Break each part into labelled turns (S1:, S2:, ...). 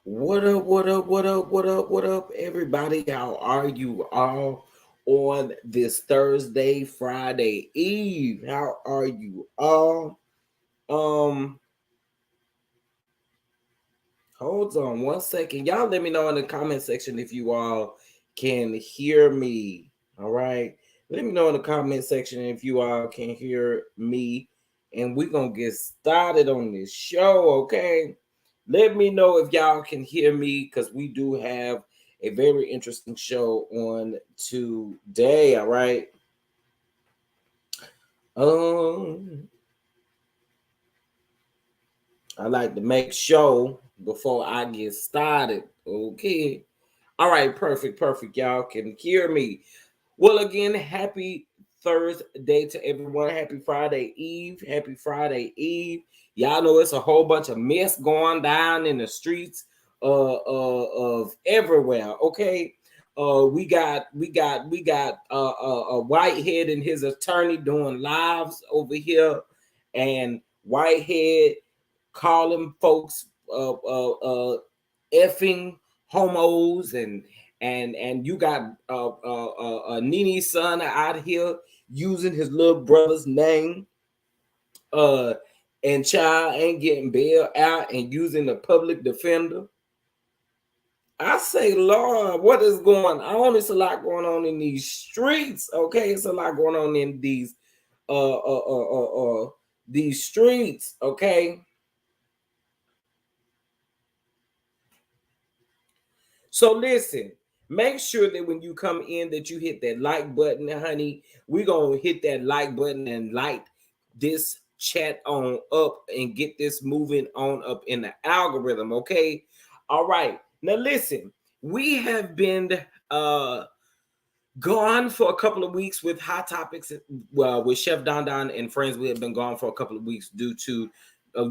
S1: What up, what up, what up, what up, what up, everybody? How are you all on this Thursday, Friday Eve? How are you all? Hold on one second. Y'all let me know in the comment section if you all can hear me. All right. Let me know in the comment section if you all can hear me. And we're gonna get started on this show, okay? Let me know if y'all can hear me because we do have a very interesting show on today. All right. I like to make sure before I get started. Okay. All right, perfect. Y'all can hear me. Well, again, happy Thursday to everyone. Happy Friday Eve. Y'all know it's a whole bunch of mess going down in the streets of everywhere. Okay. We got Whitehead and his attorney doing lives over here, and Whitehead calling folks effing homos, and you got NeNe's son out here using his little brother's name, and child ain't getting bail out and using the public defender. I say, Lord, what is going on? It's a lot going on in these streets. Okay, it's a lot going on in these streets. Okay. So listen, make sure that when you come in that you hit that like button, honey. We're going to hit that like button and like this chat on up and get this moving on up in the algorithm. Okay. All right. Now listen, we have been gone for a couple of weeks with Hot Topics. Well, with Chef Don Don and friends, we have been gone for a couple of weeks due to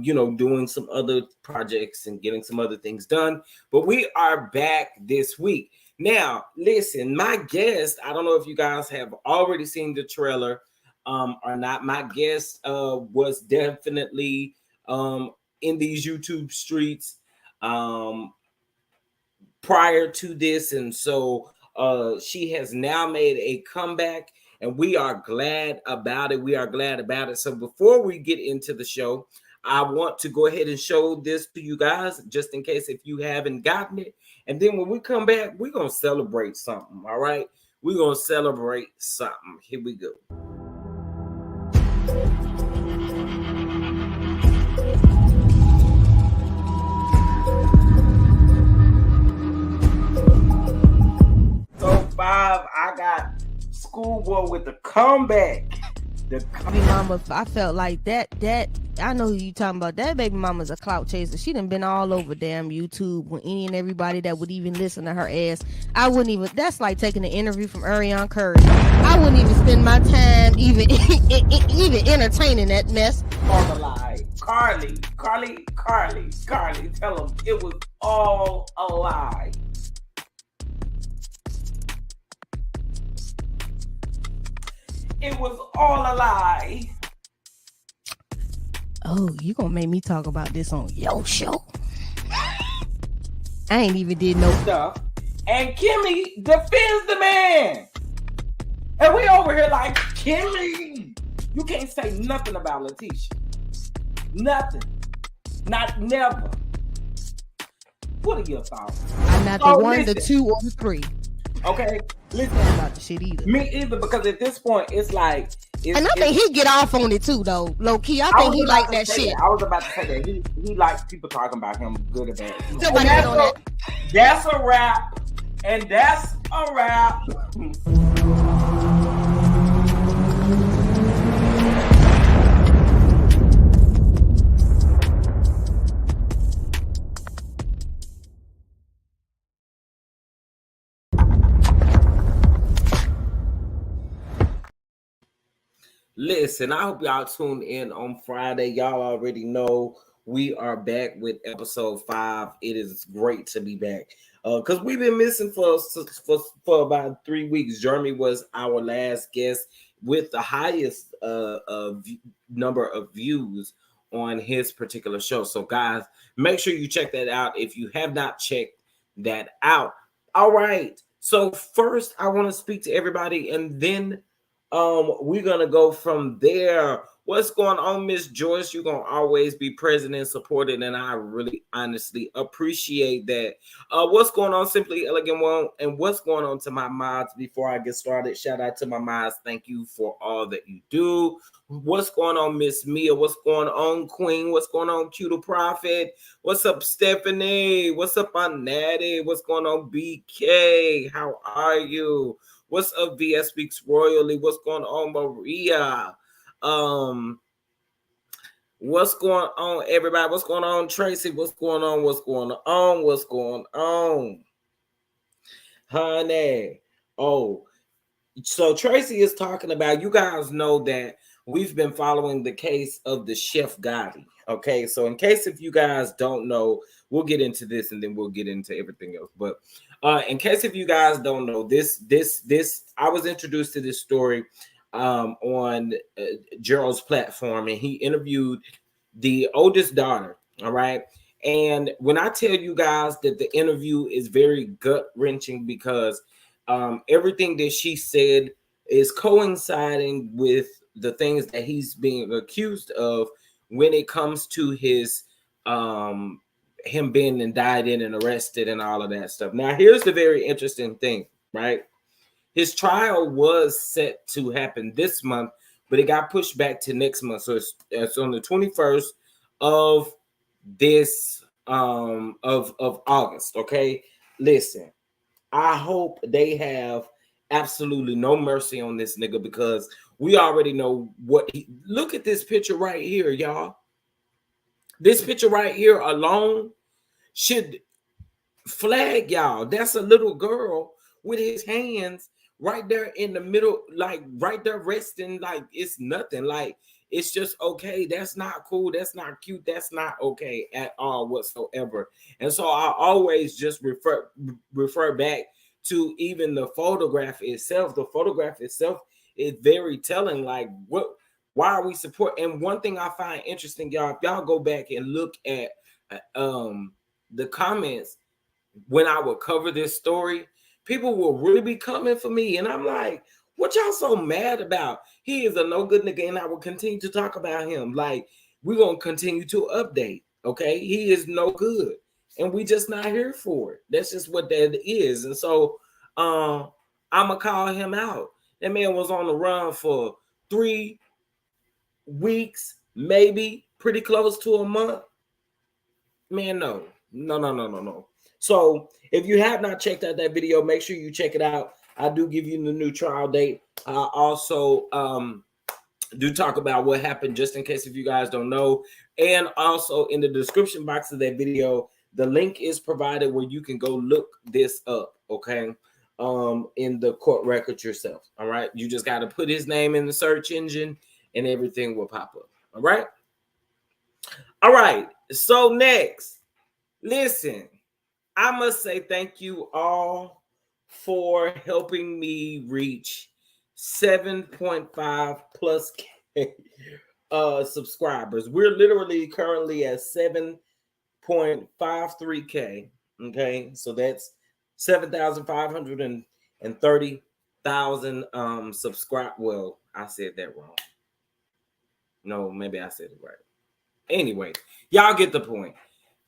S1: doing some other projects and getting some other things done. But we are back this week. Now, listen, my guest, I don't know if you guys have already seen the trailer or not. My guest was definitely in these YouTube streets prior to this, and so she has now made a comeback, and we are glad about it. We are glad about it. So before we get into the show, I want to go ahead and show this to you guys, just in case if you haven't gotten it. And then when we come back, we're going to celebrate something, all right? We're going to celebrate something. Here we go. I got Schoolboy with the comeback.
S2: The baby mama, I felt like that I know who you talking about. That baby mama's a clout chaser. She done been all over damn YouTube with any and everybody that would even listen to her ass. I wouldn't even. That's like taking an interview from Ariana Curry. I wouldn't even spend my time even entertaining that mess.
S1: On the lie, Carlee, tell them it was all a lie. It was all a lie.
S2: Oh, you gonna make me talk about this on your show? I ain't even did no
S1: stuff. And Kimmy defends the man. And we over here like, Kimmy, you can't say nothing about Letitia. Nothing. Not never. What are your thoughts?
S2: I'm not the one, the two, or the three.
S1: Okay, listen.
S2: About the shit either.
S1: Me either, because at this point it's like,
S2: and I think he get off on it too, though. Low key, I think he like that shit.
S1: I was about to say that he likes people talking about him good or bad.
S2: That's
S1: a wrap, and that's a wrap. Listen, I hope y'all tune in on Friday. Y'all already know we are back with episode 5. It is great to be back because we've been missing for about 3 weeks. Jeremy was our last guest with the highest number of views on his particular show. So, guys, make sure you check that out if you have not checked that out. All right. So first, I want to speak to everybody, and then we're gonna go from there. What's going on, Miss Joyce? You're gonna always be present and supported, and I really honestly appreciate that. What's going on, Simply Elegant One, and what's going on to my mods? Before I get started, shout out to my mods. Thank you for all that you do. What's going on, Miss Mia? What's going on, Queen? What's going on, Q the Prophet? What's up, Stephanie? What's up, Aunt Natty? What's going on, BK? How are you? What's up, VS Speaks Royally? What's going on, Maria? What's going on, everybody? What's going on, Tracy? What's going on? What's going on? What's going on, honey? Oh, so Tracy is talking about, you guys know that we've been following the case of the Chef Gotti. Okay, so in case if you guys don't know, we'll get into this and then we'll get into everything else. But in case if you guys don't know, this I was introduced to this story on Gerald's platform, and he interviewed the oldest daughter. All right, and when I tell you guys that the interview is very gut-wrenching because everything that she said is coinciding with the things that he's being accused of when it comes to his him being indicted and arrested and all of that stuff. Now, here's the very interesting thing, right? His trial was set to happen this month, but it got pushed back to next month. So it's on the 21st of this of August. Okay, listen, I hope they have absolutely no mercy on this nigga, because We already know what look at this picture right here, y'all. This picture right here alone should flag y'all. That's a little girl with his hands right there in the middle, like right there resting, like it's nothing. Like it's just okay. That's not cool. That's not cute. That's not okay at all whatsoever. And so I always just refer back to even the photograph itself. The photograph itself is very telling. Like why are we support? And one thing I find interesting, y'all, if y'all go back and look at the comments when I would cover this story, people will really be coming for me. And I'm like, what y'all so mad about? He is a no good nigga, and I will continue to talk about him. Like, we're going to continue to update, okay? He is no good, and we just not here for it. That's just what that is. And so I'm going to call him out. That man was on the run for 3 weeks, maybe pretty close to a month. Man, no. So if you have not checked out that video, make sure you check it out. I do give you the new trial date. I also do talk about what happened, just in case if you guys don't know. And also in the description box of that video, the link is provided where you can go look this up, okay? In the court records yourself. All right. You just got to put his name in the search engine and everything will pop up. All right. All right. So next, listen, I must say thank you all for helping me reach 7.5 plus K subscribers. We're literally currently at 7.53K. Okay, so that's 7,530,000 subscribe. Well, I said that wrong. No, maybe I said it right. Anyway, y'all get the point.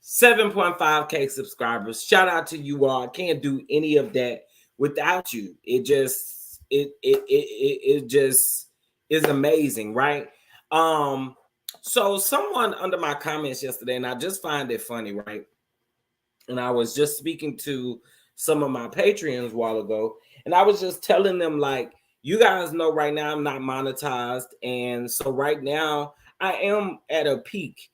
S1: 7.5K subscribers. Shout out to you all. I can't do any of that without you. It just is amazing, right? So someone under my comments yesterday, and I just find it funny, right? And I was just speaking to some of my Patreons a while ago, and I was just telling them, like, you guys know right now I'm not monetized, and so right now I am at a peak.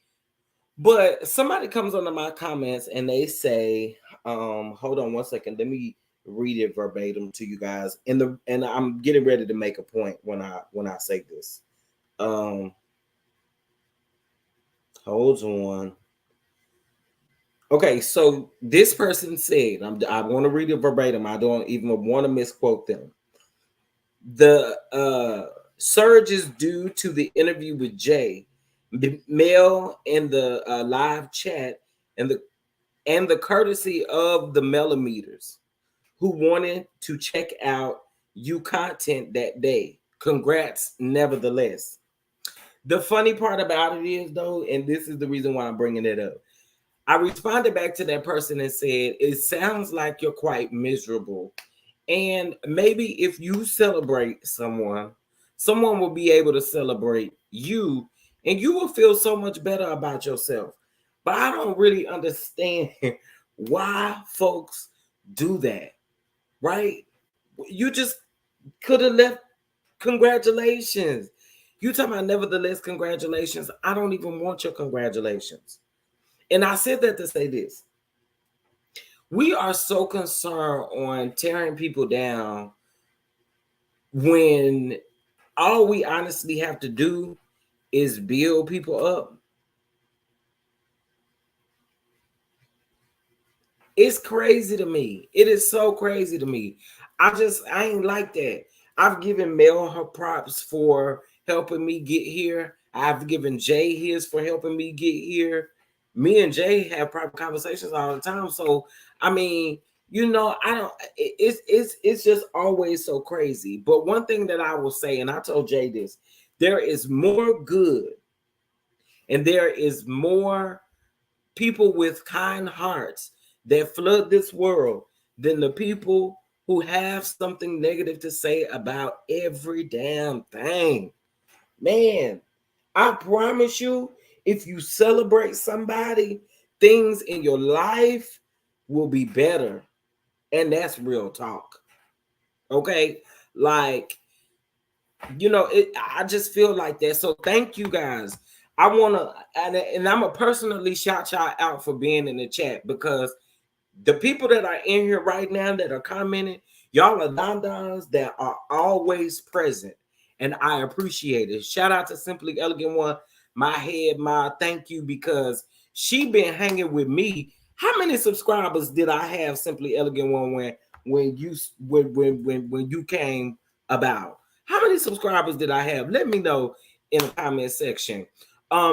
S1: But somebody comes under my comments and they say, hold on one second, let me read it verbatim to you guys. And I'm getting ready to make a point when I say this. Hold on. Okay, so this person said, I want to read it verbatim. I don't even want to misquote them. The surge is due to the interview with Jay, Mel in the live chat, and the courtesy of the millimeters who wanted to check out you content that day. Congrats, nevertheless. The funny part about it is, though, and this is the reason why I'm bringing it up, I responded back to that person and said, it sounds like you're quite miserable. And maybe if you celebrate someone will be able to celebrate you, and you will feel so much better about yourself. But I don't really understand why folks do that, right? You just could have left congratulations. You talking about nevertheless congratulations. I don't even want your congratulations. And I said that to say this. We are so concerned on tearing people down when all we honestly have to do is build people up. It's crazy to me. It is so crazy to me. I ain't like that. I've given Mel her props for helping me get here. I've given Jay his for helping me get here. Me and Jay have private conversations all the time. So, I mean, you know, it's just always so crazy. But one thing that I will say, and I told Jay this, there is more good and there is more people with kind hearts that flood this world than the people who have something negative to say about every damn thing. Man, I promise you, if you celebrate somebody, things in your life will be better. And that's real talk. Okay? Like, I just feel like that. So thank you guys. I want to, and I'm going to personally shout y'all out for being in the chat, because the people that are in here right now that are commenting, y'all are don-dons that are always present, and I appreciate it. Shout out to Simply Elegant One, my head, my thank you, because she been hanging with me. How many subscribers did I have, Simply Elegant One, when you came about? How many subscribers did I have? Let me know in the comment section.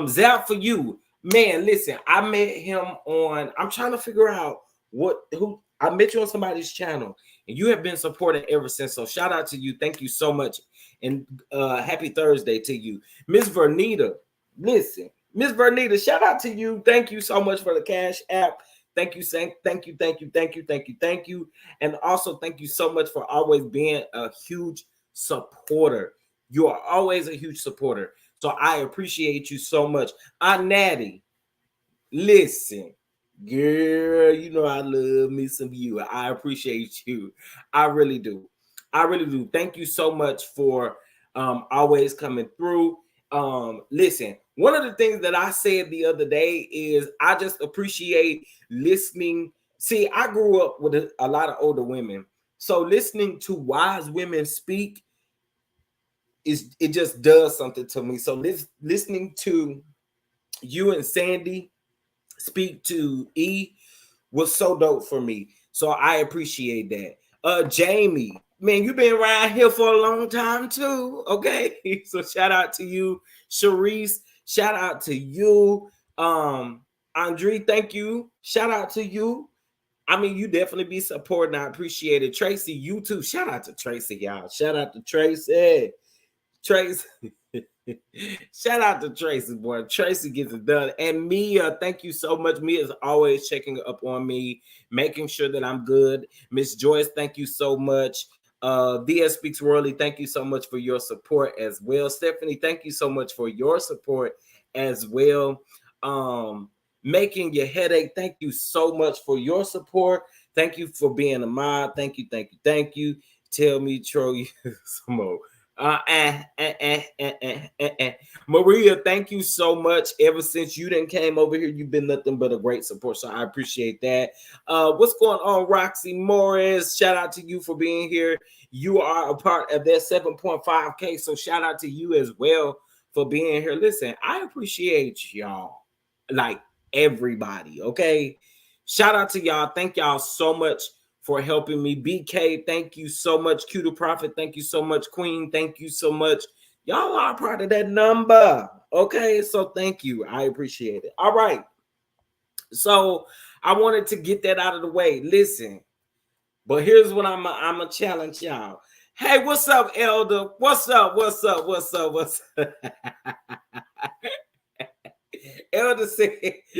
S1: Zap for you, man. Listen, I met him on. I'm trying to figure out who I met you on somebody's channel, and you have been supporting ever since. So shout out to you. Thank you so much. And happy Thursday to you. Miss Vernita. Listen, Miss Vernita, shout out to you. Thank you so much for the Cash App. Thank you, thank you, thank you, thank you, thank you, thank you. And also thank you so much for always being a huge supporter. You are always a huge supporter. So I appreciate you so much. Natty, listen, girl, you know I love me some you. I appreciate you. I really do. I really do. Thank you so much for always coming through. Listen, one of the things that I said the other day is I just appreciate listening. See, I grew up with a lot of older women. So listening to wise women speak it just does something to me. So listening to you and Sandy speak to E was so dope for me. So I appreciate that. Jamie, man, you've been around here for a long time too. Okay. So shout out to you. Sharice, shout out to you. Andre, thank you. Shout out to you. I mean, you definitely be supporting. I appreciate it. Tracy, you too. Shout out to Tracy, y'all. Shout out to Tracy. Tracy. Shout out to Tracy, boy. Tracy gets it done. And Mia, thank you so much. Mia's always checking up on me, making sure that I'm good. Miss Joyce, thank you so much. VS Speaks Royally, thank you so much for your support as well. Stephanie, thank you so much for your support as well. Making your headache, thank you so much for your support. Thank you for being a mod. Thank you, thank you, thank you. Tell me, Troy, some more. Maria, thank you so much. Ever since you didn't came over here, you've been nothing but a great support. So I appreciate that. What's going on, Roxy Morris? Shout out to you for being here. You are a part of that 7.5K. So shout out to you as well for being here. Listen, I appreciate y'all, like everybody. Okay. Shout out to y'all. Thank y'all so much for helping me. BK, thank you so much. Q the Prophet, thank you so much. Queen, thank you so much. Y'all are part of that number. Okay, so thank you. I appreciate it. All right. So I wanted to get that out of the way. Listen, but here's what I'm a challenge y'all. Hey, what's up, Elder? What's up? What's up? What's up? What's up? Elder said,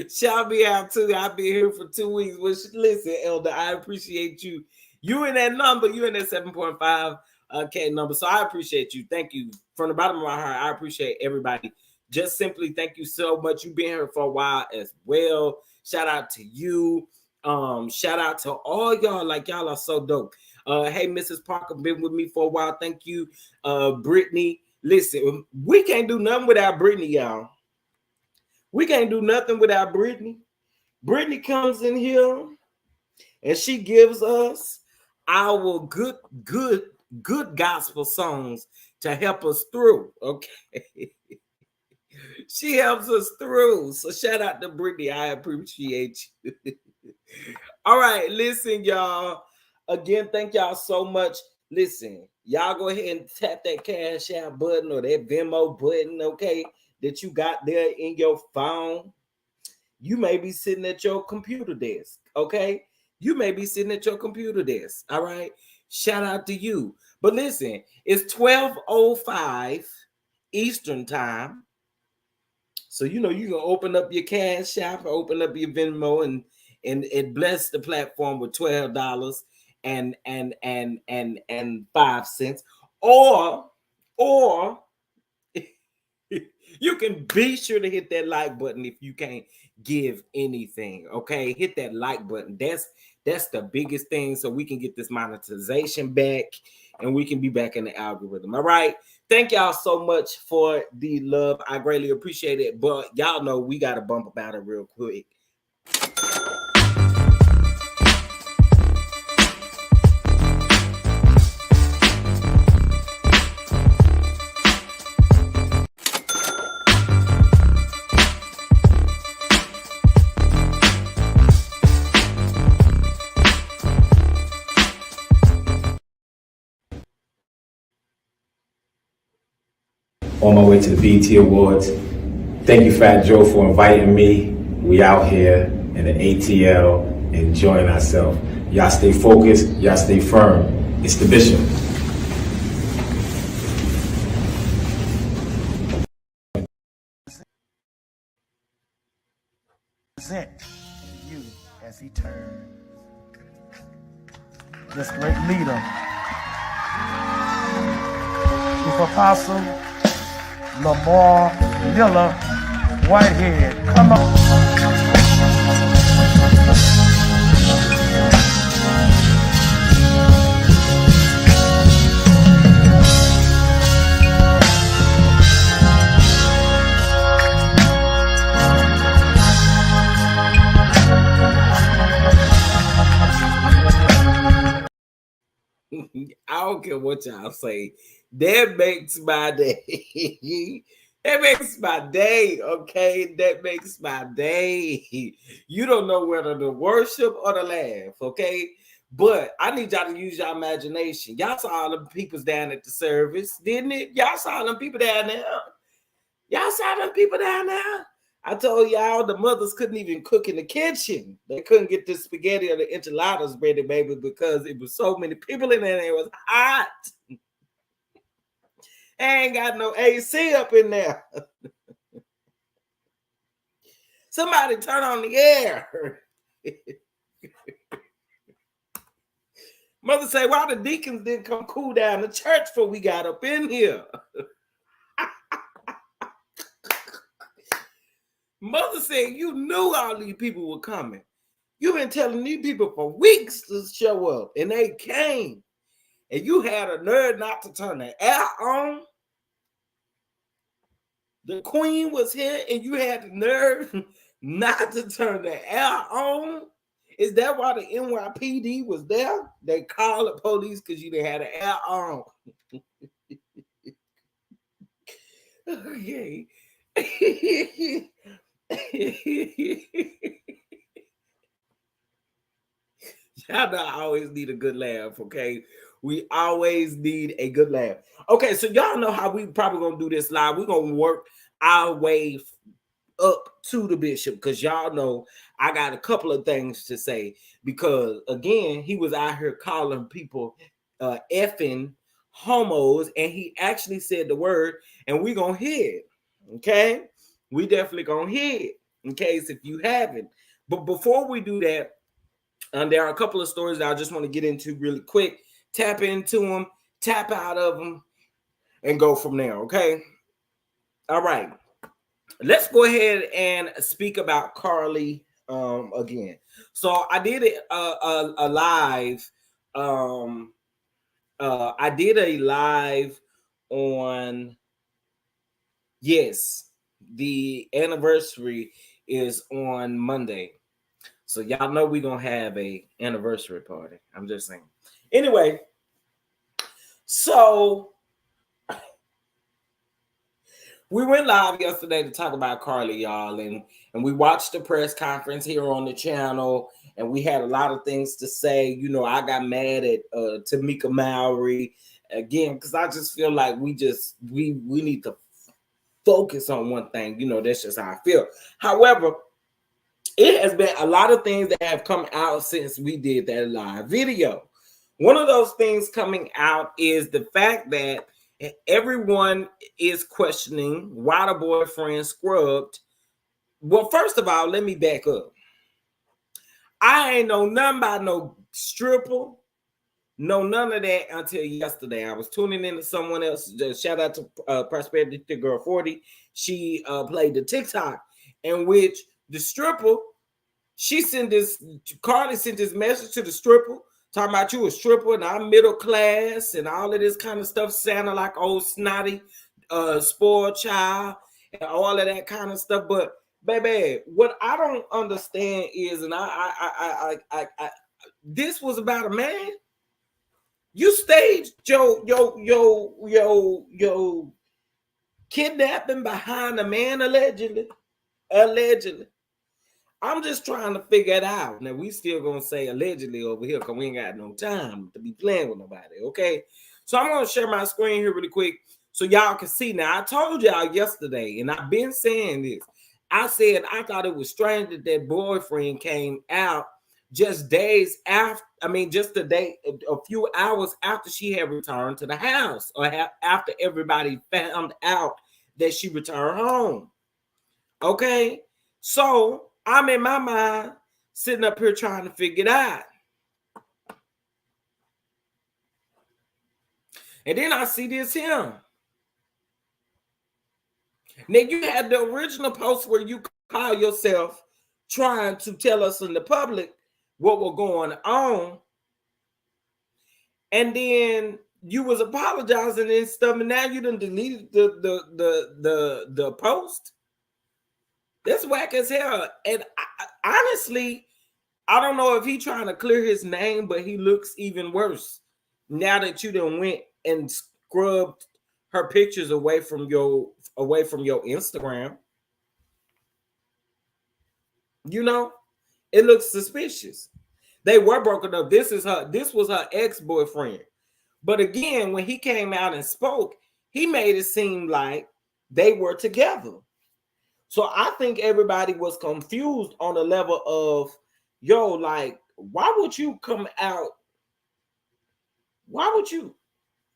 S1: "Shall be out too. I've been here for 2 weeks." Well, listen, Elder, I appreciate you. You in that number. You in that 7.5K number. So I appreciate you. Thank you from the bottom of my heart. I appreciate everybody. Just simply thank you so much. You've been here for a while as well. Shout out to you. Shout out to all y'all. Like y'all are so dope. Hey, Mrs. Parker, been with me for a while. Thank you, Brittany. Listen, we can't do nothing without Brittany, y'all. We can't do nothing without Brittany. Brittany comes in here and she gives us our good gospel songs to help us through. Okay. She helps us through. So shout out to Brittany. I appreciate you. All right. Listen, y'all. Again, thank y'all so much. Listen, y'all go ahead and tap that Cash App button or that Venmo button, okay, that you got there in your phone. You may be sitting at your computer desk, okay? You may be sitting at your computer desk, all right? Shout out to you. But listen, it's 12:05 Eastern time. So, you know, you can open up your Cash App, open up your Venmo, and bless the platform with $12 and 5 cents. Or you can be sure to hit that like button if you can't give anything. Okay, hit that like button. That's the biggest thing, so we can get this monetization back. and we can be back in the algorithm. All right. Thank y'all so much for the love. I greatly appreciate it. But y'all know we got to bump about it real quick.
S3: On my way to the BET Awards. Thank you, Fat Joe, for inviting me. We out here in the ATL enjoying ourselves. Y'all stay focused, y'all stay firm. It's the Bishop.
S4: Present you as he turns this great leader. Chief Apostle Lamar Miller Whitehead. Come on.
S1: I don't care what y'all say. That makes my day. That makes my day, okay? That makes my day. You don't know whether to worship or to laugh, okay? But I need y'all to use your imagination. Y'all saw all the peoples down at the service, didn't it? Y'all saw them people down there. Y'all saw them people down there. I told y'all the mothers couldn't even cook in the kitchen. They couldn't get the spaghetti or the enchiladas ready, baby, because it was so many people in there. It was hot. Ain't got no AC up in there. Somebody turn on the air. Mother say, why the deacons didn't come cool down the church before we got up in here? Mother said, you knew all these people were coming. You've been telling these people for weeks to show up, and they came. And you had a nerve not to turn the air on. The queen was here, and you had the nerve not to turn the air on. Is that why the NYPD was there? They called the police because you didn't have the air on. Okay. Y'all know I always need a good laugh, okay? We always need a good laugh. Okay, so y'all know how we probably gonna do this live. We're gonna work our way up to the bishop because y'all know I got a couple of things to say because again, he was out here calling people effing homos, and he actually said the word, and we gonna hear it. Okay, we definitely gonna hear it in case if you haven't. But before we do that, there are a couple of stories that I just want to get into really quick. Tap into them, tap out of them, and go from there. Okay. All right. Let's go ahead and speak about Carlee again. So I did a live. I did a live on. Yes, the anniversary is on Monday. So y'all know we're gonna have a anniversary party. I'm just saying. Anyway, so we went live yesterday to talk about Carlee, y'all, and we watched the press conference here on the channel, and we had a lot of things to say. You know, I got mad at Tamika Mallory again because I just feel like we need to focus on one thing. You know, that's just how I feel. However, it has been a lot of things that have come out since we did that live video. One of those things coming out is the fact that everyone is questioning why the boyfriend scrubbed. Well, first of all, let me back up. I ain't know nothing about no stripper, no none of that until yesterday. I was tuning into someone else. Shout out to Prosperity Girl 40. She played the TikTok in which the stripper, Carlee sent this message to the stripper Talking about you a stripper and I'm middle class and all of this kind of stuff, sounding like old snotty, spoiled child and all of that kind of stuff. But baby, what I don't understand is, and I this was about a man. You staged your kidnapping behind a man allegedly. I'm just trying to figure it out. Now we still gonna say allegedly over here because we ain't got no time to be playing with nobody. Okay, so I'm gonna share my screen here really quick so y'all can see. Now I told y'all yesterday, and I've been saying this. I said I thought it was strange that that boyfriend came out just days after. I mean, just a few hours after she had returned to the house, or after everybody found out that she returned home. Okay, so I'm in my mind sitting up here trying to figure it out. And then I see this him. Now you had the original post where you call yourself trying to tell us in the public what was going on. And then you was apologizing and stuff, and now you done deleted the post. That's whack as hell. And honestly, I don't know if he trying to clear his name, but he looks even worse now that you done went and scrubbed her pictures away from your Instagram. You know, it looks suspicious. They were broken up. This was her ex-boyfriend. But again, when he came out and spoke, he made it seem like they were together. So I think everybody was confused on the level of, yo, like, why would you come out? Why would you?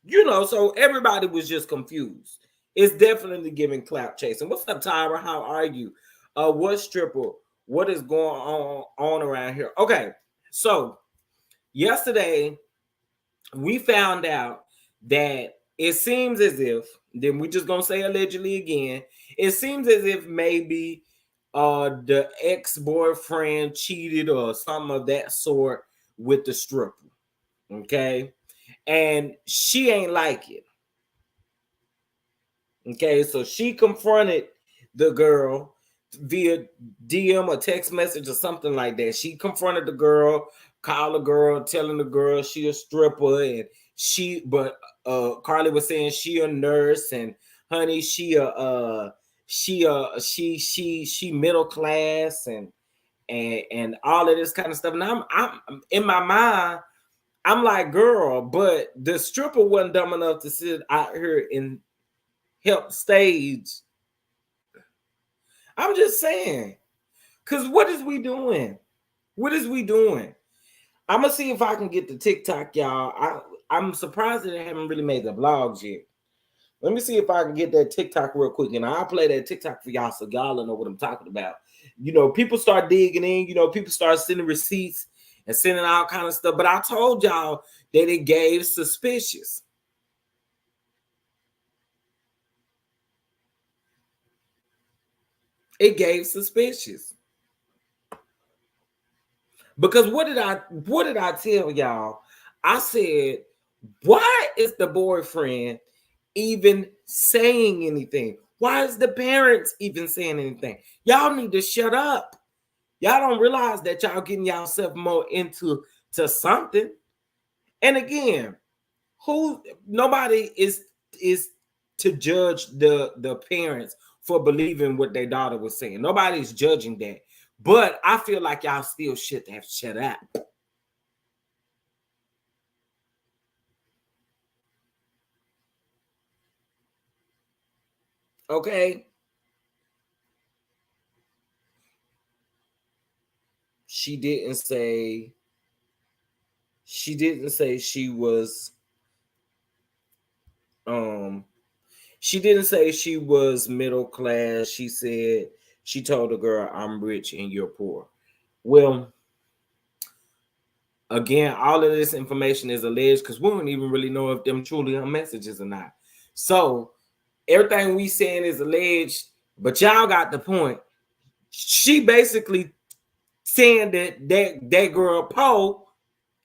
S1: You know, so everybody was just confused. It's definitely giving clout chasing. What's up, Tyra? How are you? What stripper? What is going on around here? Okay, so yesterday we found out that it seems as if, then we're just gonna say allegedly again, it seems as if maybe the ex-boyfriend cheated or something of that sort with the stripper. Okay, and she ain't like it. Okay, so she confronted the girl via DM or text message or something like that. She confronted the girl, called the girl, telling the girl she a stripper, and Carlee was saying she a nurse, and honey, she middle class, and all of this kind of stuff. And I'm in my mind, I'm like, girl, but the stripper wasn't dumb enough to sit out here and help stage. I'm just saying, because what is we doing? What is we doing? I'm gonna see if I can get the TikTok, y'all. I'm surprised that they haven't really made the vlogs yet. Let me see if I can get that TikTok real quick, and I'll play that TikTok for y'all so y'all know what I'm talking about. You know, people start digging in. You know, people start sending receipts and sending all kind of stuff. But I told y'all that it gave suspicious. It gave suspicious. Because what did I tell y'all? I said, why is the boyfriend even saying anything? Why is the parents even saying anything? Y'all need to shut up. Y'all don't realize that y'all getting yourself more into something. And again, nobody is to judge the parents for believing what their daughter was saying. Nobody's judging that. But I feel like y'all still should have shut up. Okay. She didn't say she was she didn't say she was middle class. She told the girl, I'm rich and you're poor. Well, again, all of this information is alleged because we don't even really know if them truly her messages or not. So everything we saying is alleged, but y'all got the point. She basically saying that girl Poe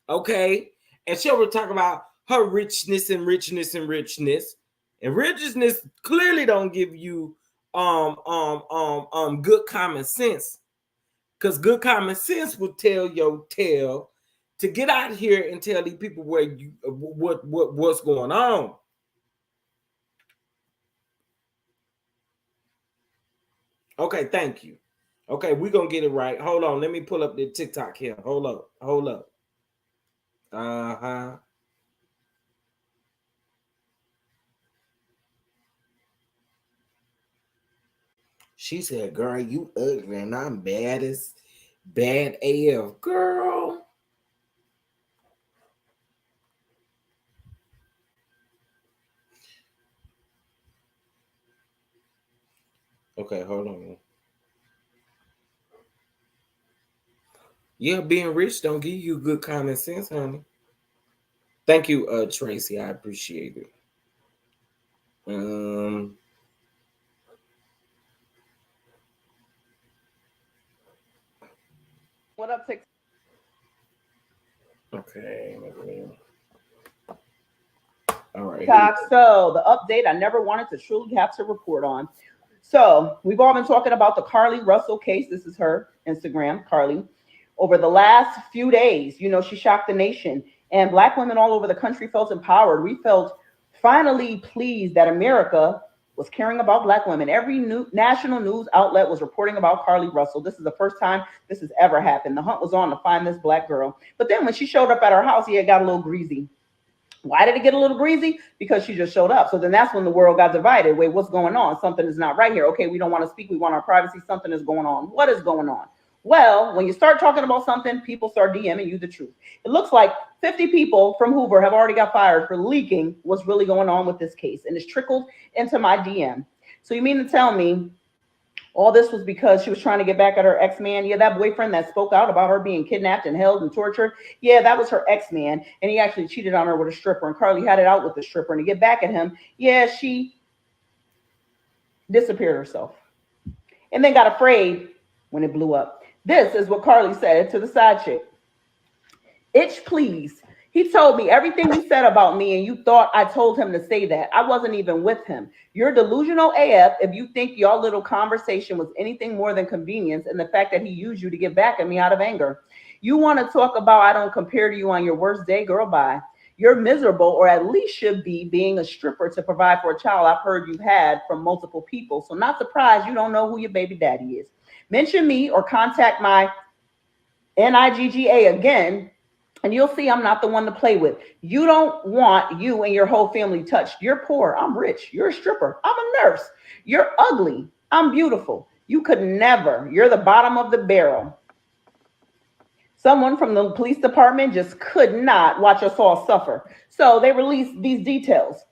S1: Okay, and she will talk about her richness and richness and richness, and richness clearly don't give you good common sense, because good common sense will tell your tale to get out here and tell these people where you what's going on. Okay, thank you. Okay, we're gonna get it right. Hold on, let me pull up the TikTok here. Hold up, hold up. Uh-huh. She said, girl, you ugly and I'm bad AF. Girl. Okay, hold on. Yeah, being rich don't give you good common sense, honey. Thank you, Tracy. I appreciate it.
S5: What up, TikTok?
S1: Okay. All right.
S5: So the update I never wanted to truly have to report on. So we've all been talking about the Carlee Russell case. This is her Instagram, Carlee. Over the last few days, you know, she shocked the nation, and Black women all over the country felt empowered. We felt finally pleased that America was caring about Black women. Every national news outlet was reporting about Carlee Russell. This is the first time this has ever happened. The hunt was on to find this Black girl. But then when she showed up at our house, it got a little greasy. Why did it get a little greasy? Because she just showed up. So then that's when the world got divided. Wait, what's going on? Something is not right here. Okay, we don't want to speak. We want our privacy. Something is going on. What is going on? Well, when you start talking about something, people start DMing you the truth. It looks like 50 people from Hoover have already got fired for leaking what's really going on with this case. And it's trickled into my DM. So you mean to tell me all this was because she was trying to get back at her ex-man? Yeah, that boyfriend that spoke out about her being kidnapped and held and tortured. Yeah, that was her ex-man. And he actually cheated on her with a stripper. And Carlee had it out with the stripper. And to get back at him, yeah, she disappeared herself. And then got afraid when it blew up. This is what Carlee said to the side chick. Itch, please. He told me everything you said about me, and you thought I told him to say that. I wasn't even with him. You're delusional AF if you think your little conversation was anything more than convenience and the fact that he used you to get back at me out of anger. You want to talk about I don't compare to you on your worst day? Girl, bye. You're miserable, or at least should be, being a stripper to provide for a child I've heard you've had from multiple people. So not surprised you don't know who your baby daddy is. Mention me or contact my NIGGA again, and you'll see I'm not the one to play with. You don't want you and your whole family touched. You're poor. I'm rich. You're a stripper. I'm a nurse. You're ugly. I'm beautiful. You could never. You're the bottom of the barrel. Someone from the police department just could not watch us all suffer. So they released these details.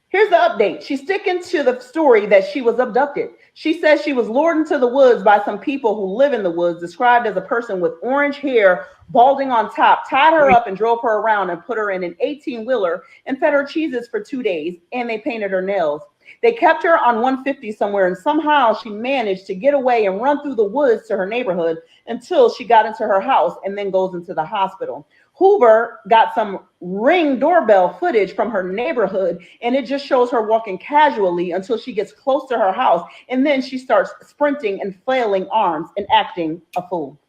S5: Here's the update. She's sticking to the story that she was abducted. She says she was lured into the woods by some people who live in the woods, described as a person with orange hair, balding on top, tied her up and drove her around and put her in an 18-wheeler and fed her cheeses for 2 days, and they painted her nails. They kept her on 150 somewhere, and somehow she managed to get away and run through the woods to her neighborhood until she got into her house and then goes into the hospital. Hoover got some Ring doorbell footage from her neighborhood, and it just shows her walking casually until she gets close to her house, and then she starts sprinting and flailing arms and acting a fool.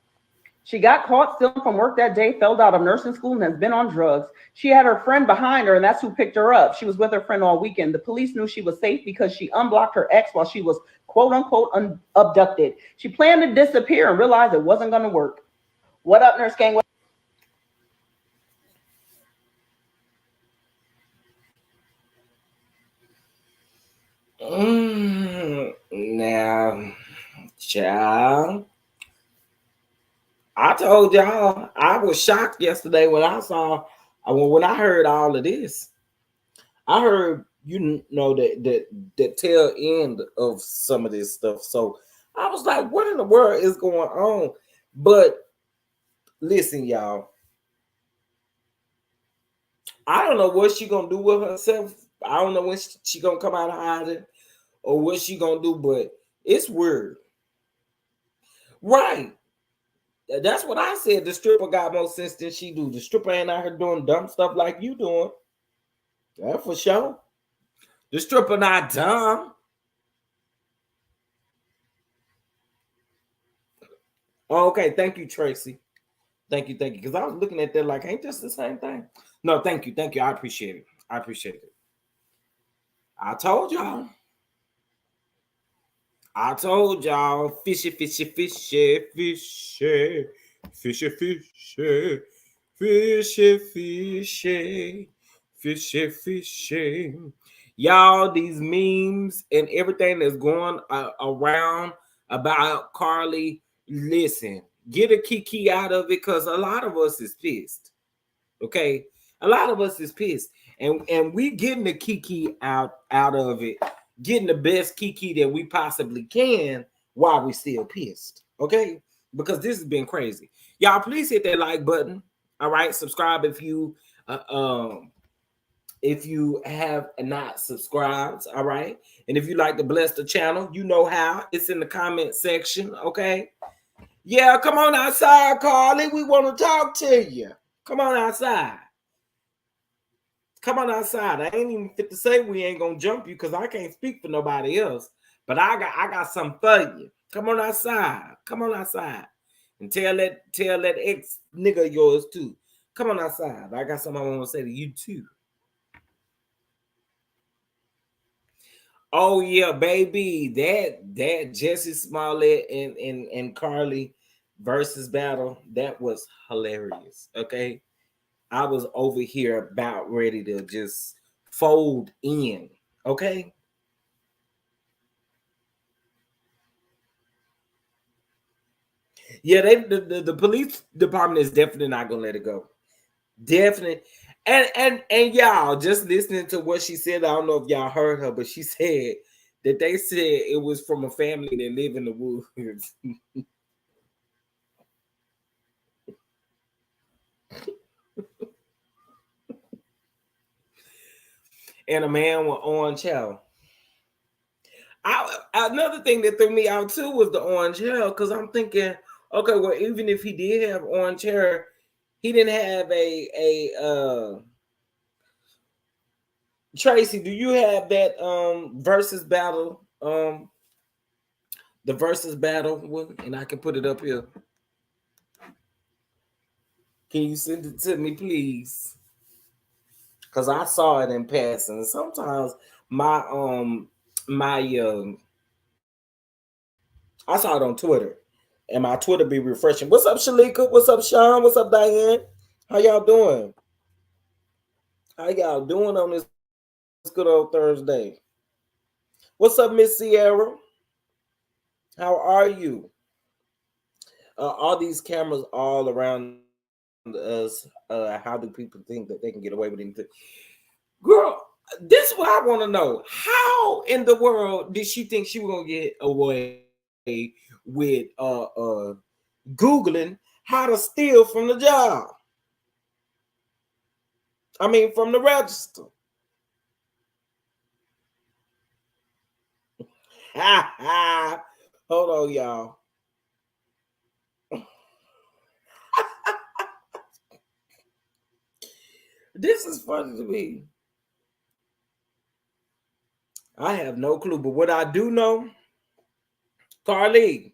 S5: She got caught stealing from work that day, failed out of nursing school, and has been on drugs. She had her friend behind her, and that's who picked her up. She was with her friend all weekend. The police knew she was safe because she unblocked her ex while she was quote unquote abducted. She planned to disappear and realized it wasn't going to work. What up, Nurse Gang?
S1: Now, child, I told y'all I was shocked yesterday when I heard all of this. I heard the tail end of some of this stuff. So I was like, what in the world is going on? But listen, y'all, I don't know what she gonna do with herself. I don't know when she gonna come out of hiding or what she gonna do, but it's weird. Right. That's what I said. The stripper got more sense than she do. The stripper ain't out here doing dumb stuff like you doing. That for sure. The stripper not dumb. Okay, thank you, Tracy. Thank you. Because I was looking at that like, ain't this the same thing? No, thank you. I appreciate it. I told y'all. Fishy, fishy, fishy, fishy, fishy, fishy, fishy, fishy, fishy, fishy. Y'all, these memes and everything that's going around about Carlee, listen, get a kiki out of it because a lot of us is pissed. Okay, a lot of us is pissed, and we getting the kiki out of it, getting the best kiki that we possibly can while we still pissed. Okay, because this has been crazy. Y'all, please hit that like button. All right, subscribe if you have not subscribed. All right, and if you like to bless the channel, you know how. It's in the comment section. Okay, yeah, come on outside, Carlee. We want to talk to you. Come on outside. Come on outside. I ain't even fit to say we ain't gonna jump you because I can't speak for nobody else. But I got something for you. Come on outside. Come on outside. And tell that ex nigga of yours too. Come on outside. I got something I want to say to you too. Oh yeah, baby. That Jesse Smollett and Carlee versus battle, that was hilarious. Okay. I was over here about ready to just fold in. Okay. Yeah, the police department is definitely not gonna let it go. Definitely. And y'all just listening to what she said. I don't know if y'all heard her, but she said that they said it was from a family that live in the woods. And a man with orange hair. Another thing that threw me out too was the orange hair, because I'm thinking, okay, well, even if he did have orange hair, he didn't have a Tracy, do you have that versus battle? The versus battle one, and I can put it up here. Can you send it to me, please? Because I saw it in passing. Sometimes my I saw it on Twitter, and my Twitter be refreshing. What's up, Shalika? What's up, Sean? What's up, Diane? How y'all doing? How y'all doing on this good old Thursday? What's up, Miss Sierra? How are you? All these cameras all around us. How do people think that they can get away with anything? Girl, this is what I want to know. How in the world did she think she was gonna get away with Googling how to steal from the job? I mean, from the register. Hold on, y'all. This is funny to me. I have no clue, but what I do know, Carlee,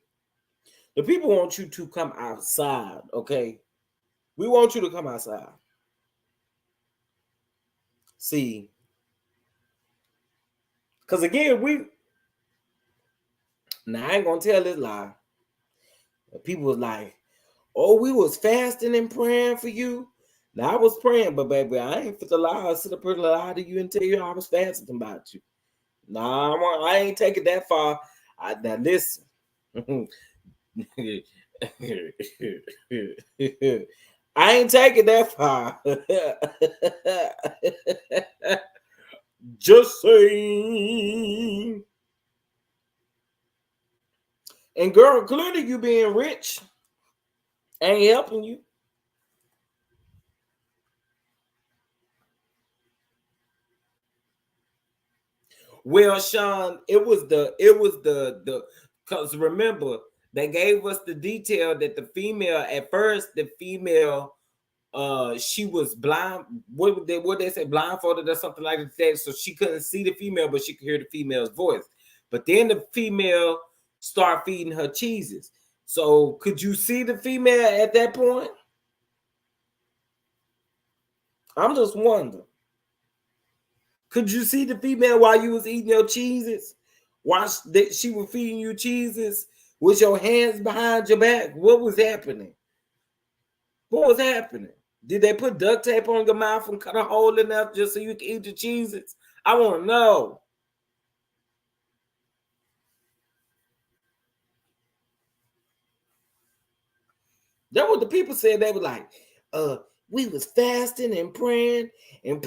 S1: the people want you to come outside, okay? We want you to come outside. See, because again, now I ain't gonna tell this lie. People was like, oh, we was fasting and praying for you. Now I was praying, but baby, I ain't fit to lie. I sit up here and lie to you and tell you I was fasting about you. Nah, I ain't take it that far. Now listen. I ain't take it that far. Just saying. And girl, clearly you being rich ain't helping you. Well, Sean, it was the because remember They gave us the detail that the female, at first, the female, she was blind. What they say, blindfolded or something like that. So she couldn't see the female, but she could hear the female's voice. But then the female started feeding her cheeses. So could you see the female at that point? I'm just wondering. Could you see the female while you was eating your cheeses? While she was feeding you cheeses with your hands behind your back? What was happening? What was happening? Did they put duct tape on your mouth and cut a hole in there just so you can eat your cheeses? I want to know. That's what the people said. They were like, we was fasting and praying and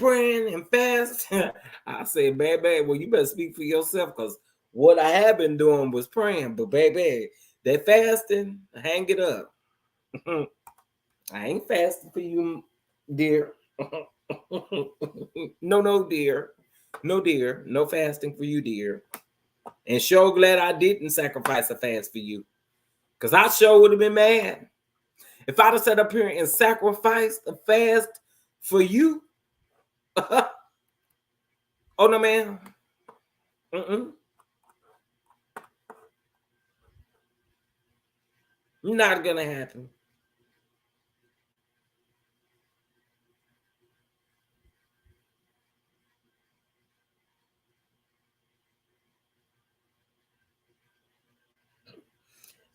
S1: fasting. I said, baby, well, you better speak for yourself, because what I have been doing was praying. But baby, that fasting, hang it up. I ain't fasting for you, dear. No, dear. No, dear. No fasting for you, dear. And sure glad I didn't sacrifice a fast for you, because I sure would have been mad. If I'd have sat up here and sacrificed a fast for you, oh no, man. Not gonna happen.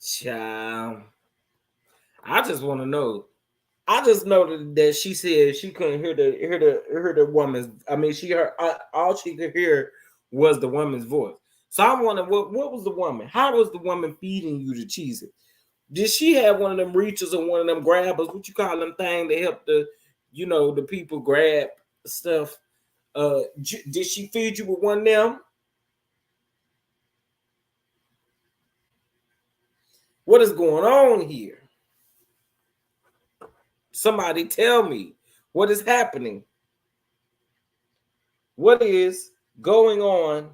S1: Child. I just want to know. I just know that she said she couldn't hear the woman's. I mean, she heard all she could hear was the woman's voice. So I wonder what was the woman? How was the woman feeding you the cheeses? Did she have one of them reachers or one of them grabbers? What you call them thing to help the people grab stuff? Did she feed you with one of them? What is going on here? Somebody tell me what is happening. What is going on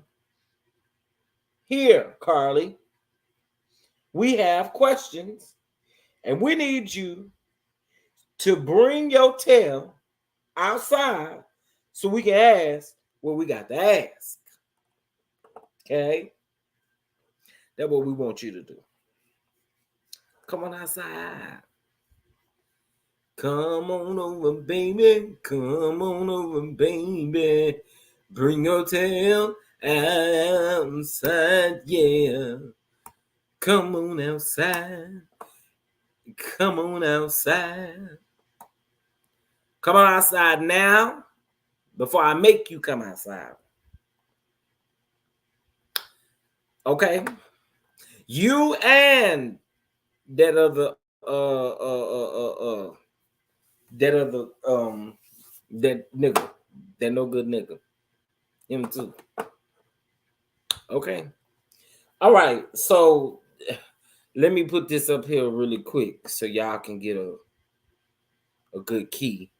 S1: here, Carlee? We have questions, and we need you to bring your tail outside so we can ask what we got to ask. Okay? That's what we want you to do. Come on outside. Come on over, baby. Come on over, baby. Bring your tail outside, yeah. Come on outside. Come on outside. Come on outside now before I make you come outside. Okay? You and that other that nigga, that no good nigga, him too. Okay, all right. So let me put this up here really quick so y'all can get a good key.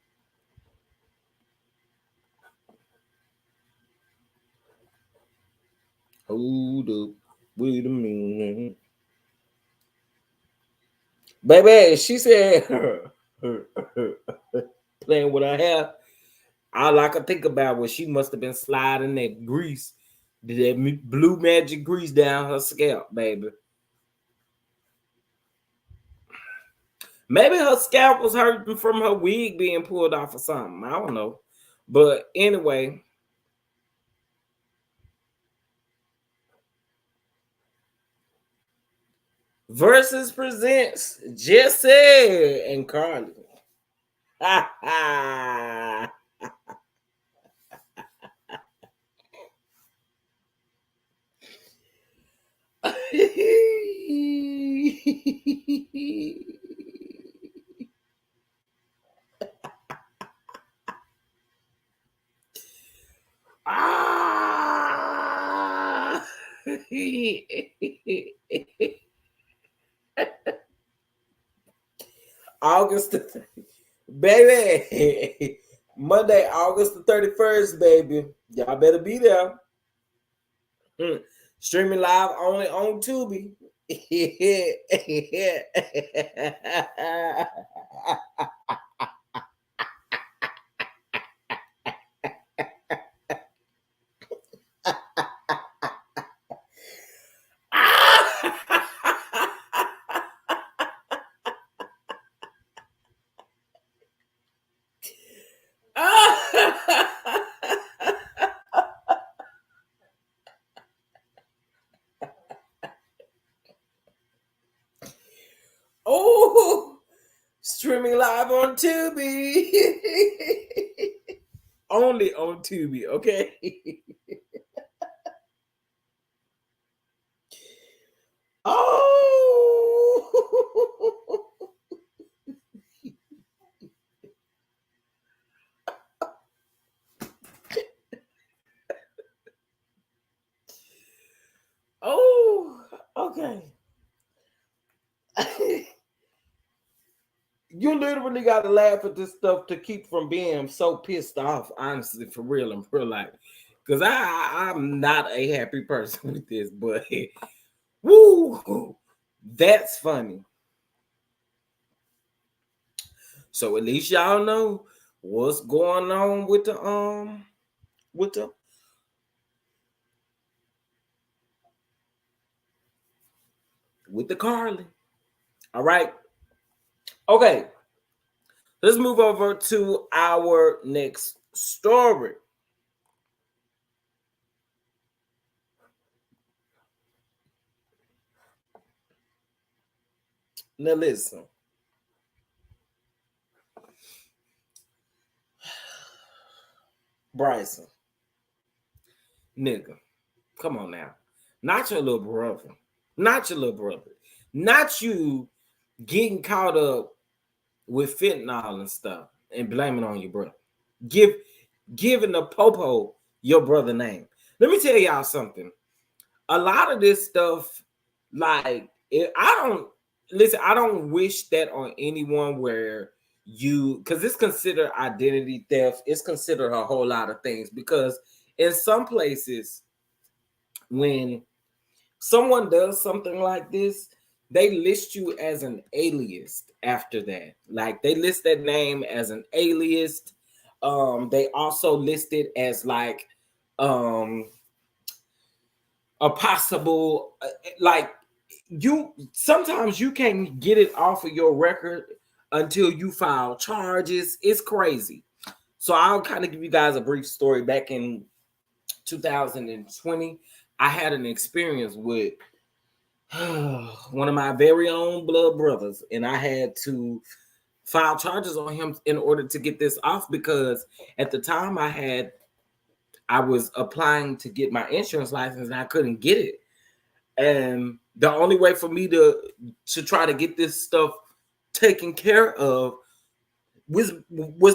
S1: Hold up, wait a minute, baby. She said, playing with her hair. All I could think about was she must have been sliding that grease, that blue magic grease down her scalp, baby. Maybe her scalp was hurting from her wig being pulled off or something. I don't know. But anyway. Versus presents Jesse and Carlee. Ha ha. August, baby. Monday, August the 31st, baby. Y'all better be there. Streaming live only on Tubi. Oh, streaming live on Tubi. Only on Tubi, okay? Oh. Oh, okay. You literally got to laugh at this stuff to keep from being so pissed off, honestly, for real in real life. Because I'm not a happy person with this, but woo, that's funny. So at least y'all know what's going on with the Carlee. All right. Okay. Let's move over to our next story. Now listen. Bryson. Nigga. Come on now. Not your little brother. Not your little brother. Not you getting caught up with fentanyl and stuff and blaming on your brother. Giving the popo your brother name. Let me tell y'all something. A lot of this stuff, like, I don't wish that on anyone where because it's considered identity theft. It's considered a whole lot of things because in some places, when someone does something like this, they list you as an alias after that. Like they list that name as an alias. They also list it as like a possible like sometimes you can't get it off of your record until you file charges. It's crazy. So I'll kind of give you guys a brief story. Back in 2020, I had an experience with one of my very own blood brothers, and I had to file charges on him in order to get this off because at the time I was applying to get my insurance license and I couldn't get it. And the only way for me to try to get this stuff taken care of was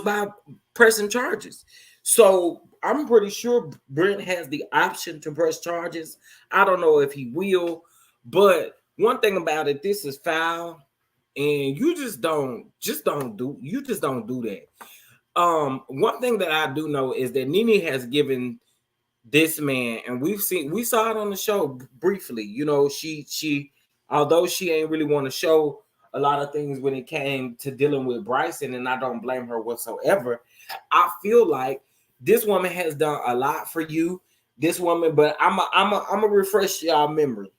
S1: by pressing charges. So I'm pretty sure Brent has the option to press charges. I don't know if he will, but one thing about it, this is foul, and you just don't do that. One thing that I do know is that NeNe has given this man, and we saw it on the show briefly. You know, she although she ain't really want to show a lot of things when it came to dealing with Bryson, and I don't blame her whatsoever. I feel like this woman has done a lot for you. This woman, but I'm a refresh y'all memory.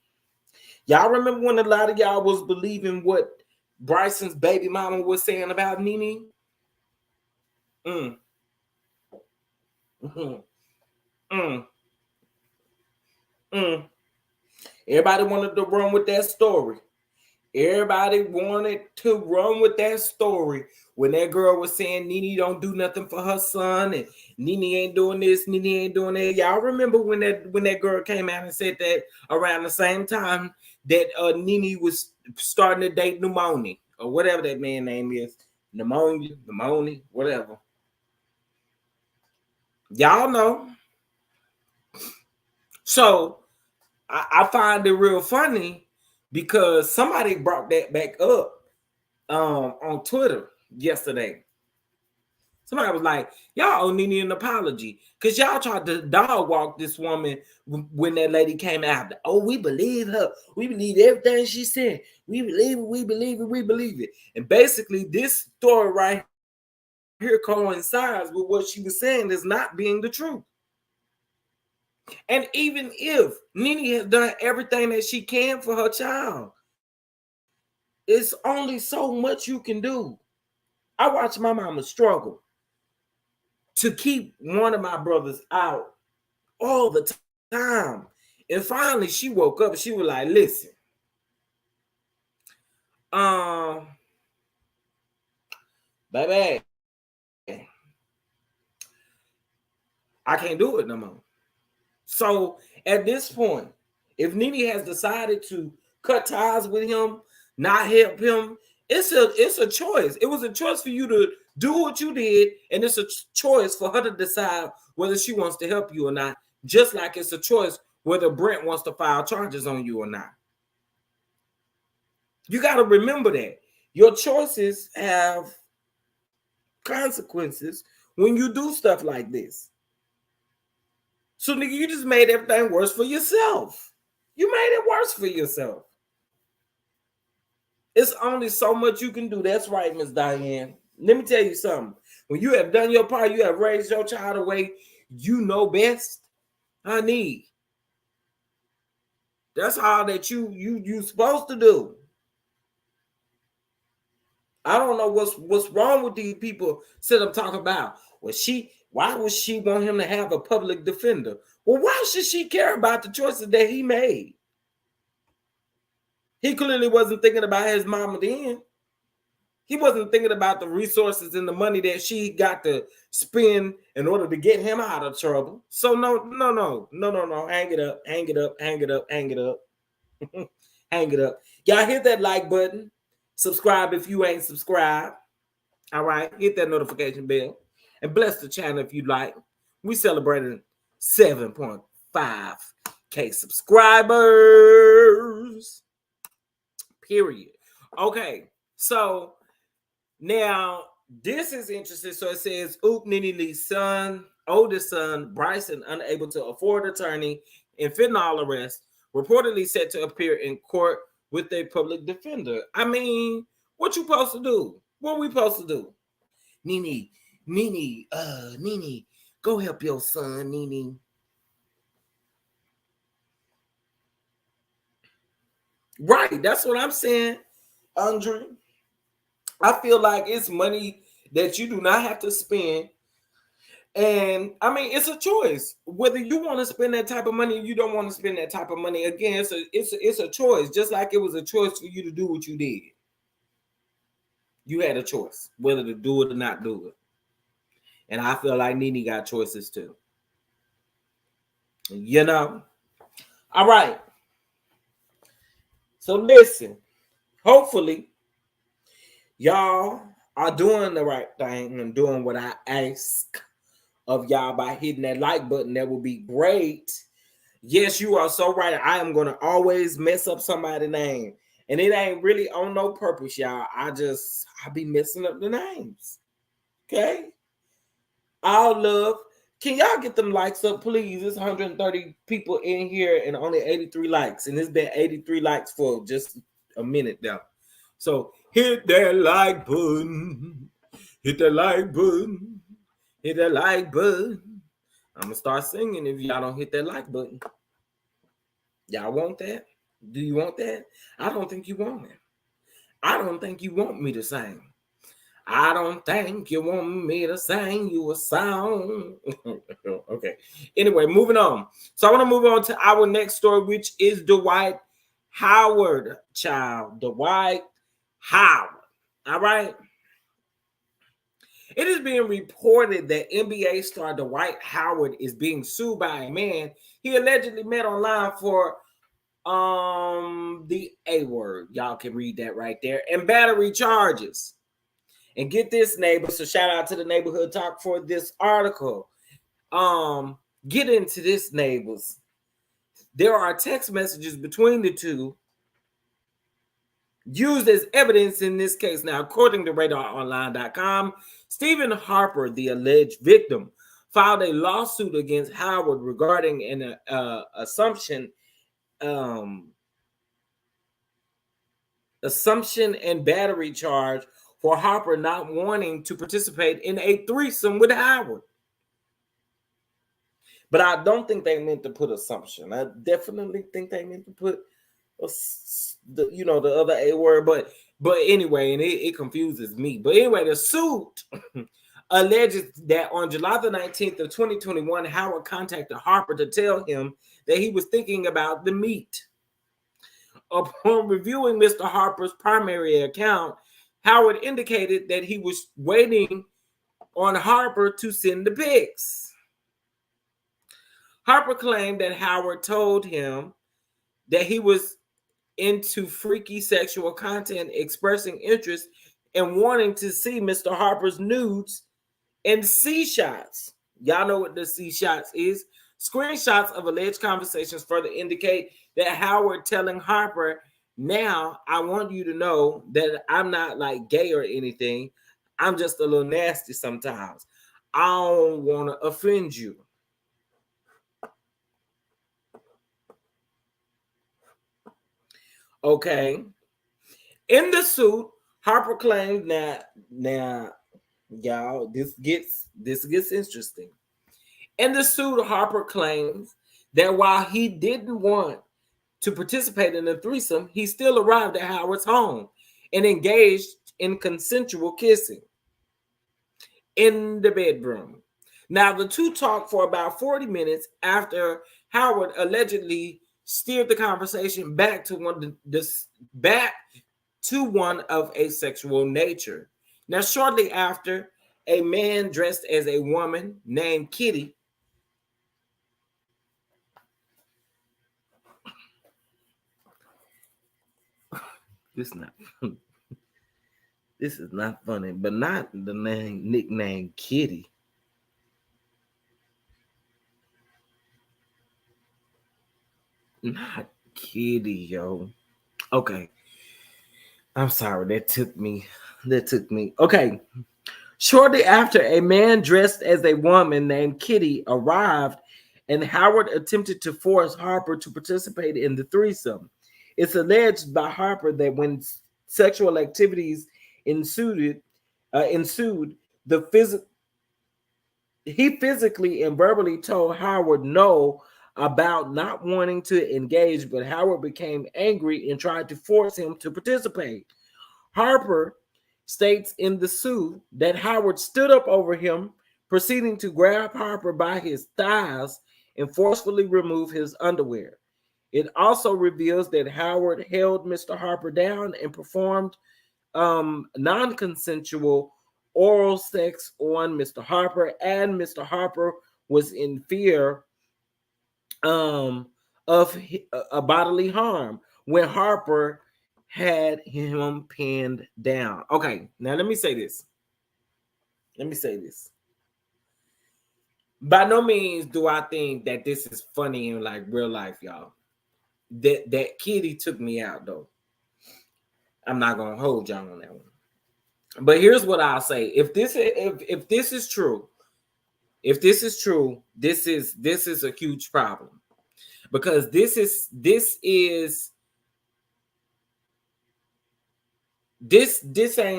S1: Y'all remember when a lot of y'all was believing what Bryson's baby mama was saying about NeNe? Everybody wanted to run with that story. Everybody wanted to run with that story when that girl was saying NeNe don't do nothing for her son and NeNe ain't doing this, NeNe ain't doing that. Y'all remember when that girl came out and said that around the same time that NeNe was starting to date Pneumonia or whatever that man's name is. Pneumonia, whatever. Y'all know. So I find it real funny because somebody brought that back up on Twitter yesterday. Somebody was like, y'all owe NeNe an apology because y'all tried to dog walk this woman when that lady came out. Oh, we believe her. We believe everything she said. We believe it. We believe it. We believe it. And basically, this story right here coincides with what she was saying as not being the truth. And even if NeNe has done everything that she can for her child, it's only so much you can do. I watched my mama struggle to keep one of my brothers out all the time. And finally she woke up and she was like, listen, baby, I can't do it no more. So at this point, if NeNe has decided to cut ties with him, not help him, it's a choice. It was a choice for you to do what you did, and it's a choice for her to decide whether she wants to help you or not, just like it's a choice whether Brent wants to file charges on you or not. You got to remember that. Your choices have consequences when you do stuff like this. So, nigga, you just made everything worse for yourself. You made it worse for yourself. It's only so much you can do. That's right, Miss Diane. Let me tell you something. When you have done your part, you have raised your child the way you know best, honey. That's all that you supposed to do. I don't know what's wrong with these people sit up talking about. Why would she want him to have a public defender? Well, why should she care about the choices that he made? He clearly wasn't thinking about his mama then. He wasn't thinking about the resources and the money that she got to spend in order to get him out of trouble. So no. Hang it up. Hang it up. Y'all hit that like button. Subscribe if you ain't subscribed. All right. Hit that notification bell. And bless the channel if you like. We celebrating 7.5K subscribers. Period. Okay. So now this is interesting. So it says, NeNe Lee's oldest son, Bryson, unable to afford attorney in fentanyl arrest, reportedly set to appear in court with a public defender. I mean, what you supposed to do? What we supposed to do? NeNe, go help your son, NeNe. Right, that's what I'm saying, Andre. I feel like it's money that you do not have to spend. And I mean, it's a choice whether you want to spend that type of money or you don't want to spend that type of money. Again, it's a choice, just like it was a choice for you to do what you did. You had a choice whether to do it or not do it. And I feel like NeNe got choices too. You know? All right. So listen, hopefully y'all are doing the right thing and doing what I ask of y'all by hitting that like button. That would be great. Yes, you are so right. I am going to always mess up somebody's name. And it ain't really on no purpose, y'all. I be messing up the names. Okay? All love. Can y'all get them likes up, please? There's 130 people in here and only 83 likes. And it's been 83 likes for just a minute now. So hit that like button. Hit that like button. Hit that like button. I'm going to start singing if y'all don't hit that like button. Y'all want that? Do you want that? I don't think you want it. I don't think you want me to sing. I don't think you want me to sing you a song. Okay. Anyway, moving on. So I want to move on to our next story, which is Dwight Howard, child. Dwight Howard. All right. It is being reported that NBA star Dwight Howard is being sued by a man he allegedly met online for the A word. Y'all can read that right there. And battery charges. And get this, neighbor. So shout out to the Neighborhood Talk for this article. Get into this, neighbors. There are text messages between the two. used as evidence in this case. Now, according to RadarOnline.com, Stephen Harper, the alleged victim, filed a lawsuit against Howard regarding an assumption and battery charge for Harper not wanting to participate in a threesome with Howard. But I don't think they meant to put assumption. I definitely think they meant to put the other A word, but anyway, and it confuses me. But anyway, the suit alleges that on July the 19th of 2021, Howard contacted Harper to tell him that he was thinking about the meet. Upon reviewing Mr. Harper's primary account, Howard indicated that he was waiting on Harper to send the pics. Harper claimed that Howard told him that he was into freaky sexual content, expressing interest and wanting to see Mr. Harper's nudes and C shots. Y'all know what the C shots is. Screenshots of alleged conversations further indicate that Howard telling Harper, "Now I want you to know that I'm not like gay or anything. I'm just a little nasty sometimes. I don't want to offend you." Okay. In the suit, Harper claimed that now y'all, this gets interesting. In the suit, Harper claims that while he didn't want to participate in the threesome, he still arrived at Howard's home and engaged in consensual kissing in the bedroom. Now, the two talked for about 40 minutes after Howard allegedly steered the conversation back to one of a sexual nature. Now, shortly after, a man dressed as a woman named Kitty this is not funny, but not the nickname Kitty. Not Kitty, yo. Okay. I'm sorry. That took me. Okay. Shortly after, a man dressed as a woman named Kitty arrived, and Howard attempted to force Harper to participate in the threesome. It's alleged by Harper that when sexual activities ensued, he physically and verbally told Howard no about not wanting to engage, but Howard became angry and tried to force him to participate. Harper states in the suit that Howard stood up over him, proceeding to grab Harper by his thighs and forcefully remove his underwear. It also reveals that Howard held Mr. Harper down and performed non-consensual oral sex on Mr. Harper, and Mr. Harper was in fear of a bodily harm when Harper had him pinned down. Okay, now let me say this. By no means do I think that this is funny in like real life, y'all. That Kitty took me out though. I'm not gonna hold y'all on that one. But here's what I'll say: if this is true, this is a huge problem, because this ain't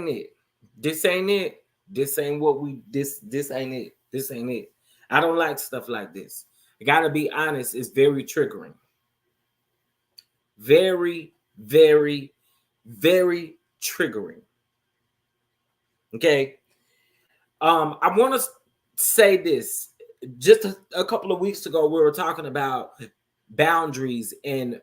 S1: it. This ain't it. This ain't what we this ain't it. This ain't it. I don't like stuff like this. I gotta be honest, it's very triggering. Very, very, very triggering. Okay. I want to say this. Just a couple of weeks ago, we were talking about boundaries and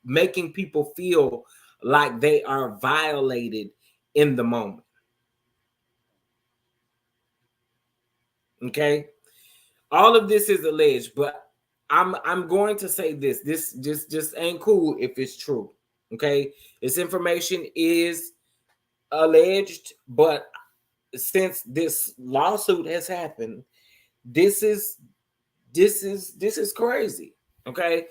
S1: making people feel like they are violated in the moment. Okay. All of this is alleged, but I'm going to say this. This just ain't cool if it's true. Okay. This information is alleged, but since this lawsuit has happened, this is crazy. Okay.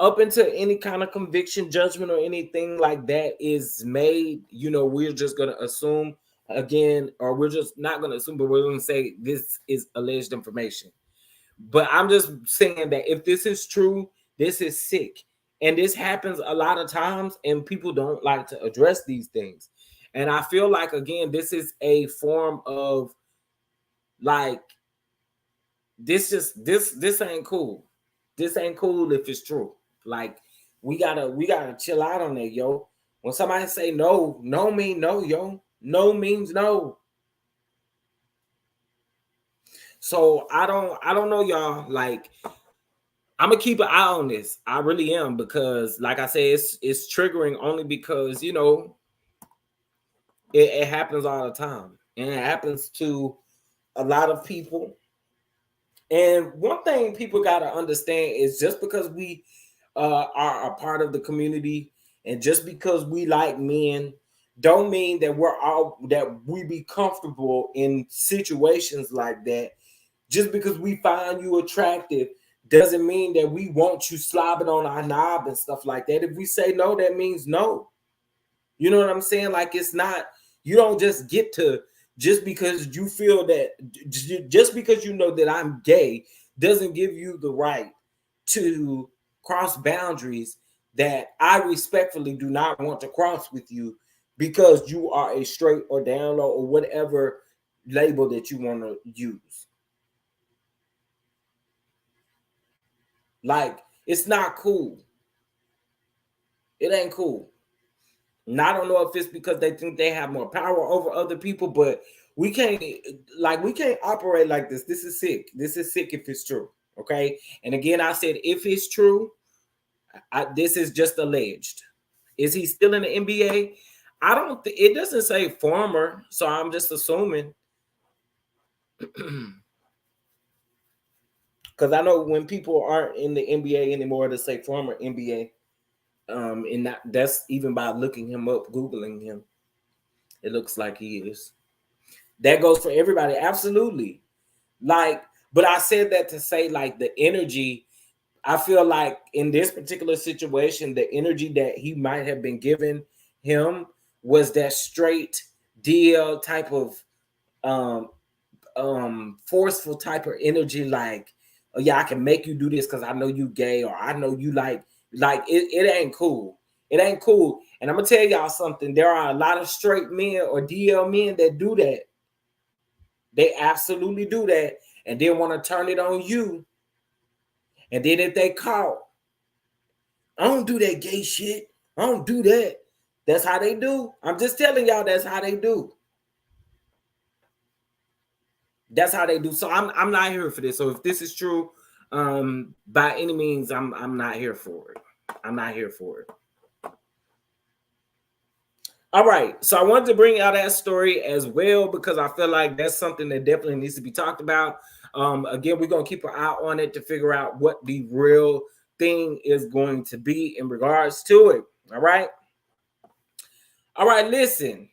S1: up until any kind of conviction, judgment, or anything like that is made, we're just going to assume again, or we're just not going to assume, but we're going to say this is alleged information. But I'm just saying that if this is true, this is sick. And this happens a lot of times, and people don't like to address these things. And I feel like, again, this is a form of like, this ain't cool. This ain't cool if it's true. Like, we gotta chill out on that, yo. When somebody say no, no mean no, yo. No means no. So I don't know, y'all. Like, I'm gonna keep an eye on this. I really am, because like I said, it's triggering only because it happens all the time. And it happens to a lot of people. And one thing people got to understand is, just because we are a part of the community, and just because we like men, don't mean that we be comfortable in situations like that. Just because we find you attractive doesn't mean that we want you slobbing on our knob and stuff like that. If we say no, that means no. You know what I'm saying? Like, it's not, you don't just get to, just because you feel that, just because you know that I'm gay doesn't give you the right to cross boundaries that I respectfully do not want to cross with you, because you are a straight or down low or whatever label that you want to use. Like, it's not cool. It ain't cool. And I don't know if it's because they think they have more power over other people, but we can't operate like this. This is sick. This is sick if it's true. Okay. And again, I said, if it's true, this is just alleged. Is he still in the NBA? I don't think it doesn't say former, so I'm just assuming. Because I know when people aren't in the NBA anymore, they say former NBA. And that's even by looking him up, Googling him. It looks like he is. That goes for everybody. Absolutely. Like, but I said that to say, like, the energy, I feel like in this particular situation, the energy that he might have been given him was that straight deal type of forceful type of energy, like, oh yeah, I can make you do this because I know you gay, or I know you like it ain't cool. It ain't cool. And I'm gonna tell y'all something. There are a lot of straight men or DL men that do that. They absolutely do that, and then want to turn it on you. And then if they caught, I don't do that gay shit. I don't do that. That's how they do. I'm just telling y'all, that's how they do. That's how they do. So I'm not here for this. So if this is true, by any means, I'm not here for it. I'm not here for it. All right. So I wanted to bring out that story as well, because I feel like that's something that definitely needs to be talked about. Again, we're going to keep an eye on it to figure out what the real thing is going to be in regards to it. All right. All right. Listen,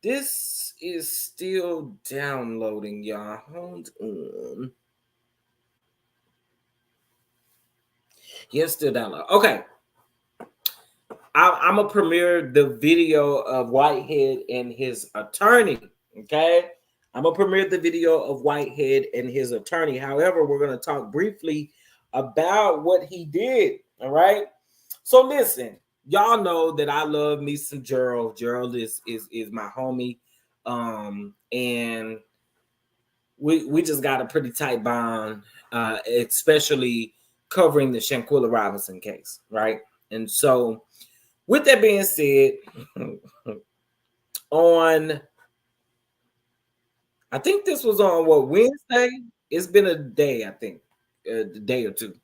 S1: this is still downloading, y'all. Hold on. Yes, still download. Okay. I'm gonna premiere the video of Whitehead and his attorney. Okay, I'm gonna premiere the video of Whitehead and his attorney. However, we're gonna talk briefly about what he did. All right. So listen, y'all know that I love me some Gerald. Gerald is my homie, and we just got a pretty tight bond, especially covering the Shanquilla Robinson case, right? And so, with that being said, I think this was on Wednesday? It's been a day, I think, a day or two.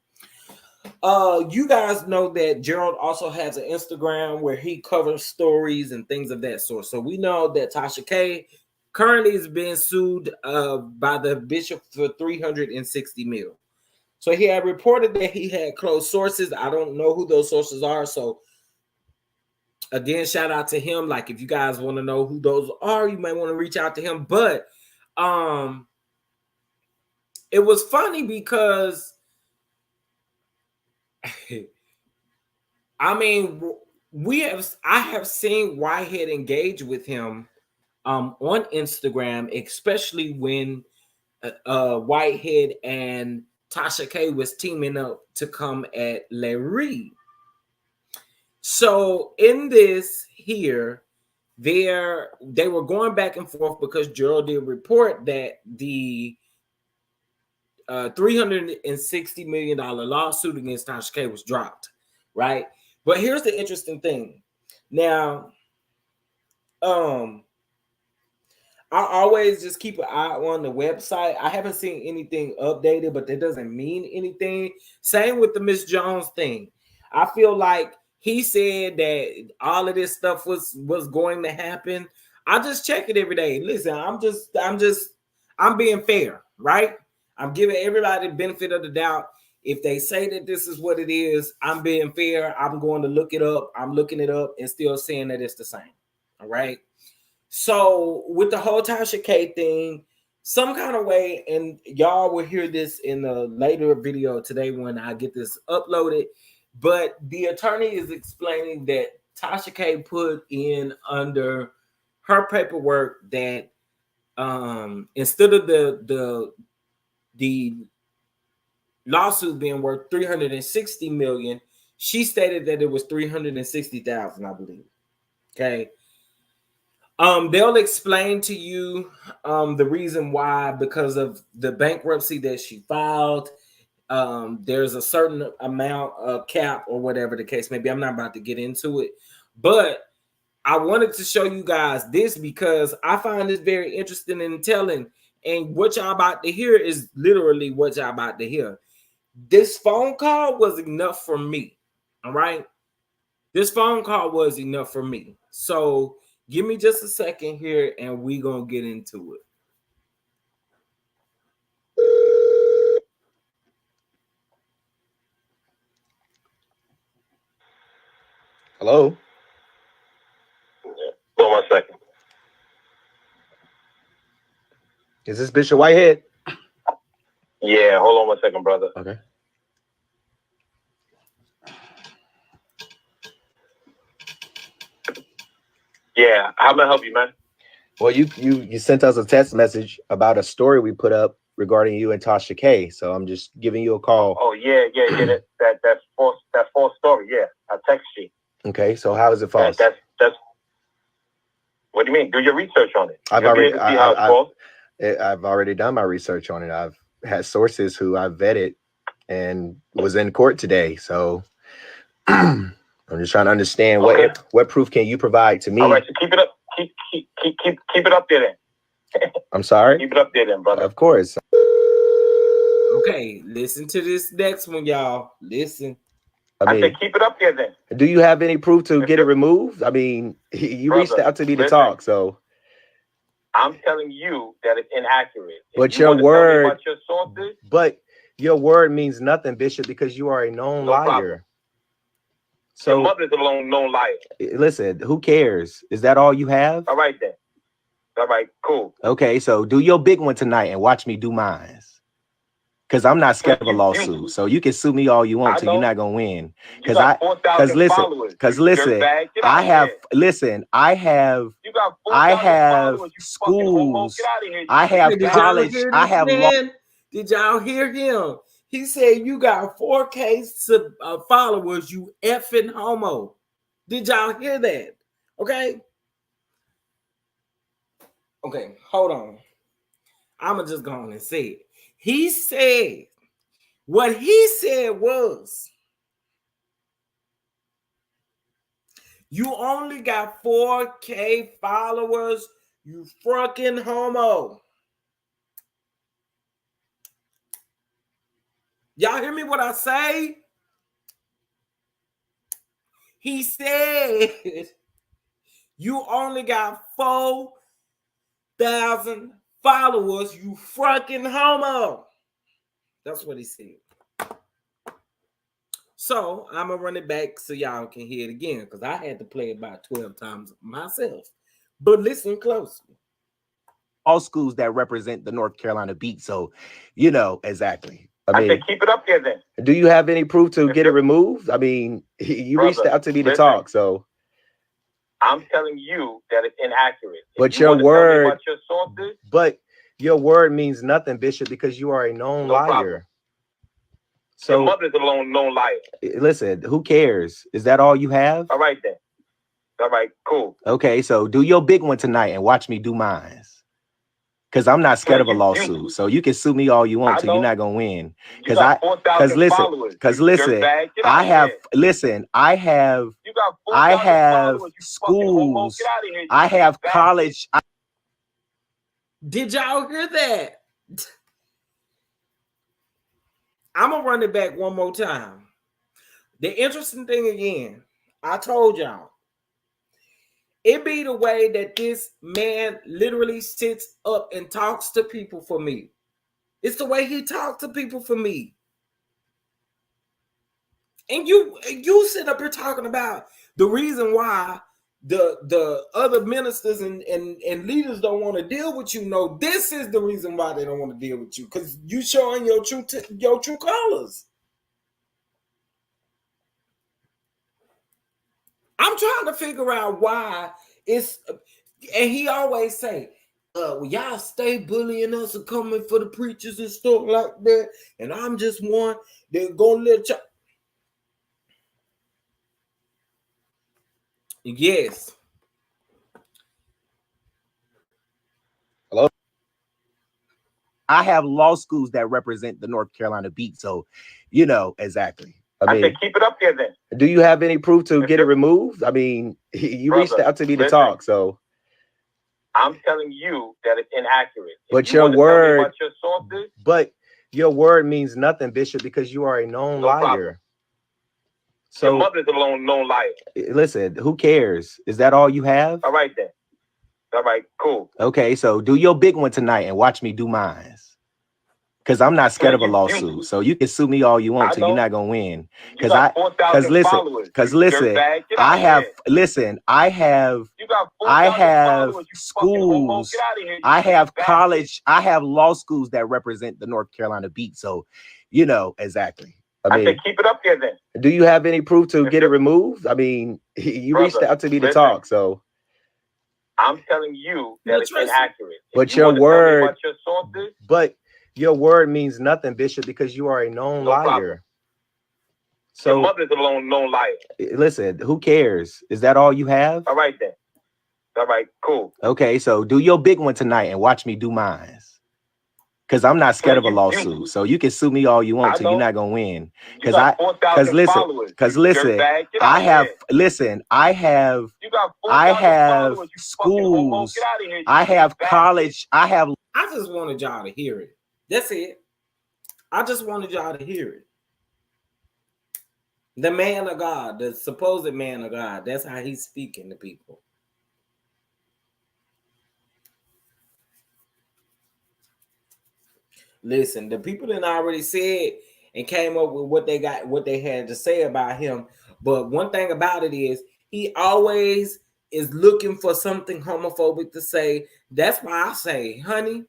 S1: You guys know that Gerald also has an Instagram where he covers stories and things of that sort. So we know that Tasha K currently is being sued by the bishop for $360 million. So he had reported that he had close sources. I don't know who those sources are. So again, shout out to him. Like, if you guys want to know who those are, you might want to reach out to him. But it was funny because I mean, I have seen Whitehead engage with him on Instagram, especially when Whitehead and Tasha K was teaming up to come at Larry. So in this here, they were going back and forth because Gerald did report that the $360 million lawsuit against Tasha K was dropped, right? But here's the interesting thing. Now, I always just keep an eye on the website. I haven't seen anything updated, but that doesn't mean anything. Same with the Miss Jones thing. I feel like he said that all of this stuff was going to happen. I just check it every day. Listen, I'm being fair, right? I'm giving everybody the benefit of the doubt. If they say that this is what it is, I'm being fair. I'm going to look it up. I'm looking it up and still saying that it's the same. All right. So with the whole Tasha K thing, some kind of way, and y'all will hear this in a later video today when I get this uploaded, but the attorney is explaining that Tasha K put in under her paperwork that instead of the lawsuit being worth $360 million, she stated that it was $360,000, I believe. Okay. They'll explain to you the reason why, because of the bankruptcy that she filed. There's a certain amount of cap or whatever the case may be. I'm not about to get into it, but I wanted to show you guys this because I find this very interesting and telling. And what y'all about to hear is literally what y'all about to hear. This phone call was enough for me. All right. This phone call was enough for me. So give me just a second here and we gonna get into it.
S6: Hello?
S7: Hold on 1 second.
S6: Is this Bishop Whitehead?
S7: Yeah, hold on 1 second, brother.
S6: Okay.
S7: Yeah, how may I help you, man?
S6: Well, you sent us a text message about a story we put up regarding you and Tasha K. So I'm just giving you a call.
S7: Oh yeah. That's false story. Yeah, I text you.
S6: Okay, so how is it false?
S7: That's what do you mean? Do your research on it.
S6: I've already done my research on it. I've had sources who I've vetted and was in court today. So I'm just trying to understand what proof can you provide to me?
S7: All right, so keep it up. Keep it up there then.
S6: I'm sorry?
S7: Keep it up there then, brother.
S6: Of course.
S1: Okay, listen to this next one, y'all. Listen.
S7: I said keep it up there then.
S6: Do you have any proof to get it removed? I mean, you reached out to me to talk, so
S7: I'm telling you that it's inaccurate.
S6: But your word, but your word means nothing, Bishop, because you are a known liar.
S7: Problem. So your mother's a known liar.
S6: Listen, who cares? Is that all you have?
S7: All right then. All right, cool.
S6: Okay, so do your big one tonight and watch me do mine. Because I'm not scared of a lawsuit, so you can sue me all you want to. You're not gonna win. Because listen, I have schools, I have college, I have.
S1: Did y'all hear him? He said you got 4K followers. You effing homo. Did y'all hear that? Okay. Okay, hold on. I'ma just go on and say it. He said, what he said was, you only got 4K followers, you fucking homo. Y'all hear me what I say? He said, you only got 4,000 followers, you fucking homo. That's what he said. So I'm gonna run it back so y'all can hear it again, because I had to play it about 12 times myself. But listen closely.
S6: All schools that represent the North Carolina beat. So, you know, exactly. I mean,
S7: keep it up there then.
S6: do you have any proof to get it removed? I mean, you reached out to me to talk, so
S7: I'm telling you that it's inaccurate.
S6: But your word, your sources, but your word means nothing, Bishop, because you are a known liar.
S7: Problem.
S6: So
S7: your mother's a known liar.
S6: Listen, who cares? Is that all you have?
S7: All right then. All right, cool.
S6: Okay, so do your big one tonight and watch me do mine. Because I'm not scared of a lawsuit. So you can sue me all you want to. You're not gonna win. Because listen, I have schools, I have college.
S1: Did y'all hear that? I'm gonna run it back one more time. The interesting thing again, I told y'all, it be the way that this man literally sits up and talks to people for me. It's the way he talks to people for me. And you sit up here talking about the reason why the other ministers and leaders don't want to deal with you. No, this is the reason why they don't want to deal with you, because you showing your true colors. I'm trying to figure out why it's, and he always say, well, y'all stay bullying us and coming for the preachers and stuff like that, and I'm just one that gonna let y'all. Yes.
S6: Hello? I have law schools that represent the North Carolina beat, so you know exactly.
S7: I mean, keep it up there then.
S6: Do you have any proof to get it removed? I mean, you reached out to me to talk, so
S7: I'm telling you that it's inaccurate.
S6: But your word, your sources, but your word means nothing, Bishop, because you are a known liar.
S7: Problem. So your mother's a known liar.
S6: Listen, who cares? Is that all you have?
S7: All right then. All right, cool.
S6: Okay, so do your big one tonight and watch me do mine. Because I'm not scared of a lawsuit. So you can sue me all you want to. You're not gonna win. Because listen, I have schools, I have college, I have law schools that represent the North Carolina beat. So you know exactly.
S7: I mean, keep it up there then.
S6: Do you have any proof to get it removed? I mean, you reached out to me to talk, so
S7: I'm telling you that it's inaccurate.
S6: But your word, your sources, but your word means nothing, Bishop, because you are a known liar.
S7: Problem. So your mother's a known liar.
S6: Listen, who cares? Is that all you have?
S7: All right then. All right, cool.
S6: Okay, so do your big one tonight and watch me do mine. Because I'm not scared of a lawsuit. So you can sue me all you want to. You're not gonna win. Because listen, I have schools, I have college, I
S1: just wanted y'all to hear it. That's it. I just wanted y'all to hear it. The man of God, the supposed man of God, that's how he's speaking to people. Listen, the people that already said and came up with what they had to say about him. But one thing about it is he always is looking for something homophobic to say. That's why I say, honey,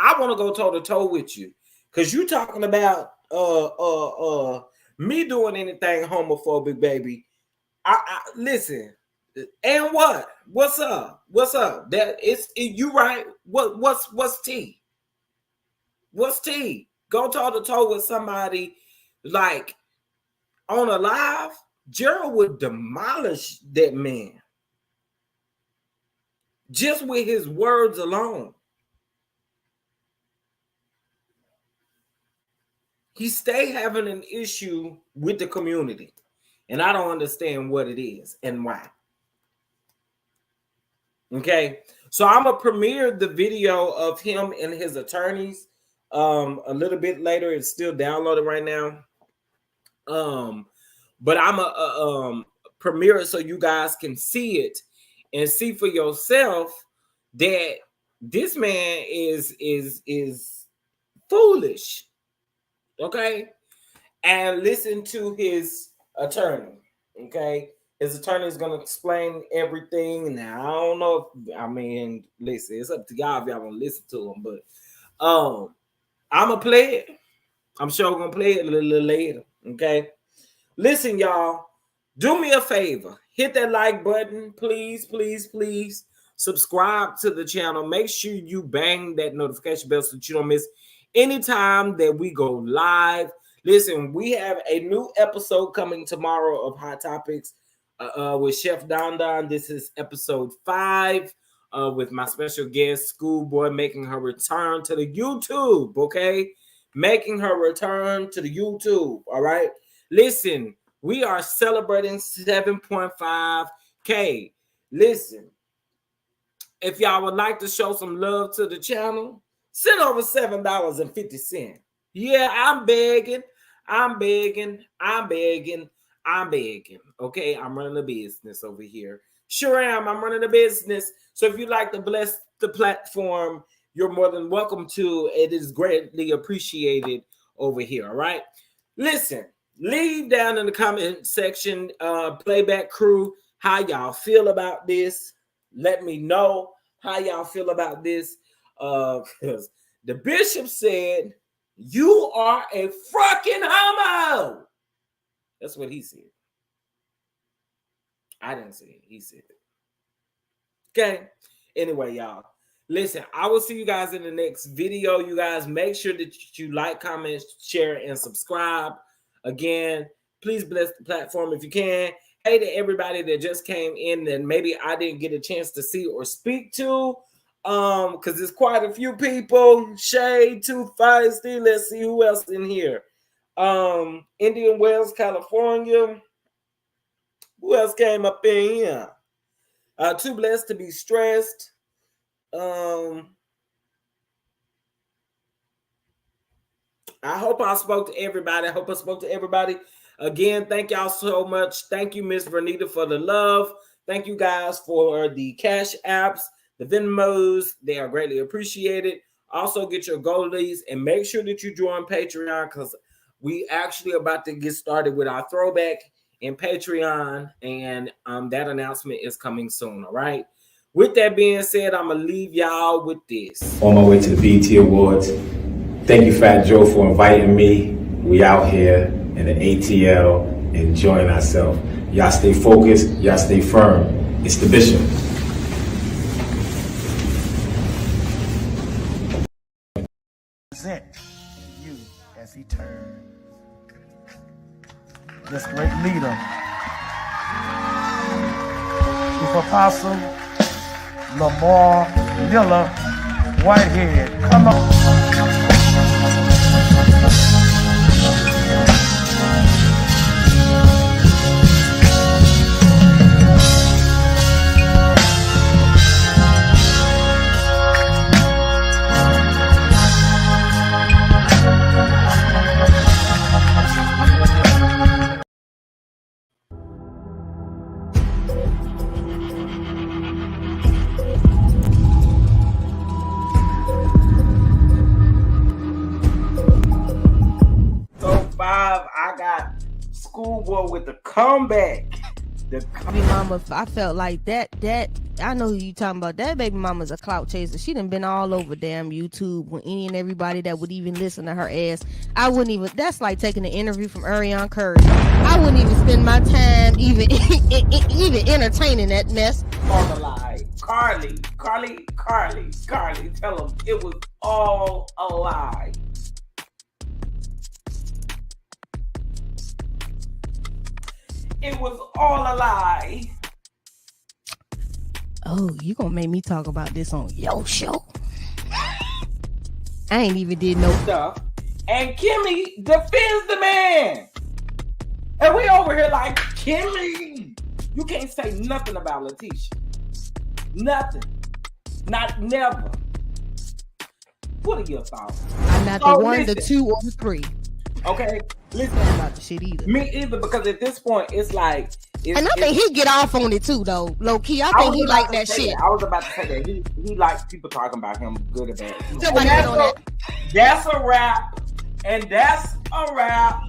S1: I want to go toe to toe with you, because you talking about me doing anything homophobic, baby. I listen. And what's up? That you right? What's tea? What's tea? Go toe to toe with somebody like on a live. Gerald would demolish that man just with his words alone. He stay having an issue with the community, and I don't understand what it is and why. Okay, so I'm gonna premiere the video of him and his attorneys a little bit later. It's still downloaded right now, but I'm a premiere it so you guys can see it and see for yourself that this man is foolish. Okay, and listen to his attorney. Okay, his attorney is going to explain everything. Now, I don't know if, listen, it's up to y'all if y'all want to listen to him, but I'm gonna play it. I'm sure I'm gonna play it a little later. Okay. Listen, y'all. Do me a favor. Hit that like button, please, please, please. Subscribe to the channel. Make sure you bang that notification bell so that you don't miss any time that we go live. Listen, we have a new episode coming tomorrow of Hot Topics with Chef Don Don. This is episode 5 with my special guest, Schoolboy, making her return to the YouTube, okay? Making her return to the YouTube, all right? Listen, we are celebrating 7.5K. Listen, if y'all would like to show some love to the channel, send over $7.50. Yeah, I'm begging. Okay, I'm running a business over here. Sure am. I'm running a business. So if you'd like to bless the platform, you're more than welcome to. It is greatly appreciated over here. All right. Listen, leave down in the comment section, playback crew, how y'all feel about this. Let me know how y'all feel about this. Because the bishop said, you are a fucking homo. That's what he said. I didn't say it. He said it. Okay. Anyway, y'all. Listen, I will see you guys in the next video. You guys make sure that you like, comment, share, and subscribe. Again, please bless the platform if you can. Hey to everybody that just came in and maybe I didn't get a chance to see or speak to. Because there's quite a few people. Shay, Too Feisty. Let's see who else in here. Indian Wells, California. Who else came up in here? Too Blessed to Be Stressed. I hope I spoke to everybody. Again, thank y'all so much. Thank you, Miss Vernita, for the love. Thank you guys for the cash apps, the Venmos. They are greatly appreciated. Also, get your goldies and make sure that you join Patreon because we actually about to get started with our throwback in Patreon, and that announcement is coming soon. All right. With that being said, I'm gonna leave y'all with this.
S3: On my way to the BET Awards. Thank you, Fat Joe, for inviting me. We out here in the ATL enjoying ourselves. Y'all stay focused. Y'all stay firm. It's the Bishop.
S4: Present you as he turns. This great leader, Chief Apostle Lamar Miller Whitehead. Come on.
S1: Schoolboy with the comeback.
S2: Baby mama, I felt like that I know who you talking about. That baby mama's a clout chaser. She done been all over damn YouTube when any and everybody that would even listen to her ass. I wouldn't even. That's like taking an interview from Ariana Curry. I wouldn't even spend my time even entertaining that mess.
S1: On the lie, Carlee, tell them it was all a lie. It was all a lie.
S2: Oh, you gonna make me talk about this on your show? I ain't even did no
S1: stuff. And Kimmy defends the man. And we over here like, Kimmy, you can't say nothing about Letitia. Nothing. Not never. What are your thoughts?
S2: I'm not the one, the two, or the three.
S1: Okay, listen.
S2: About the shit either.
S1: Me either, because at this point it's like,
S2: and I think he get off on it too, though. Low key, I think he like that shit.
S1: I was about to say that he likes people talking about him good or bad.
S2: That's a wrap,
S1: and that's a wrap.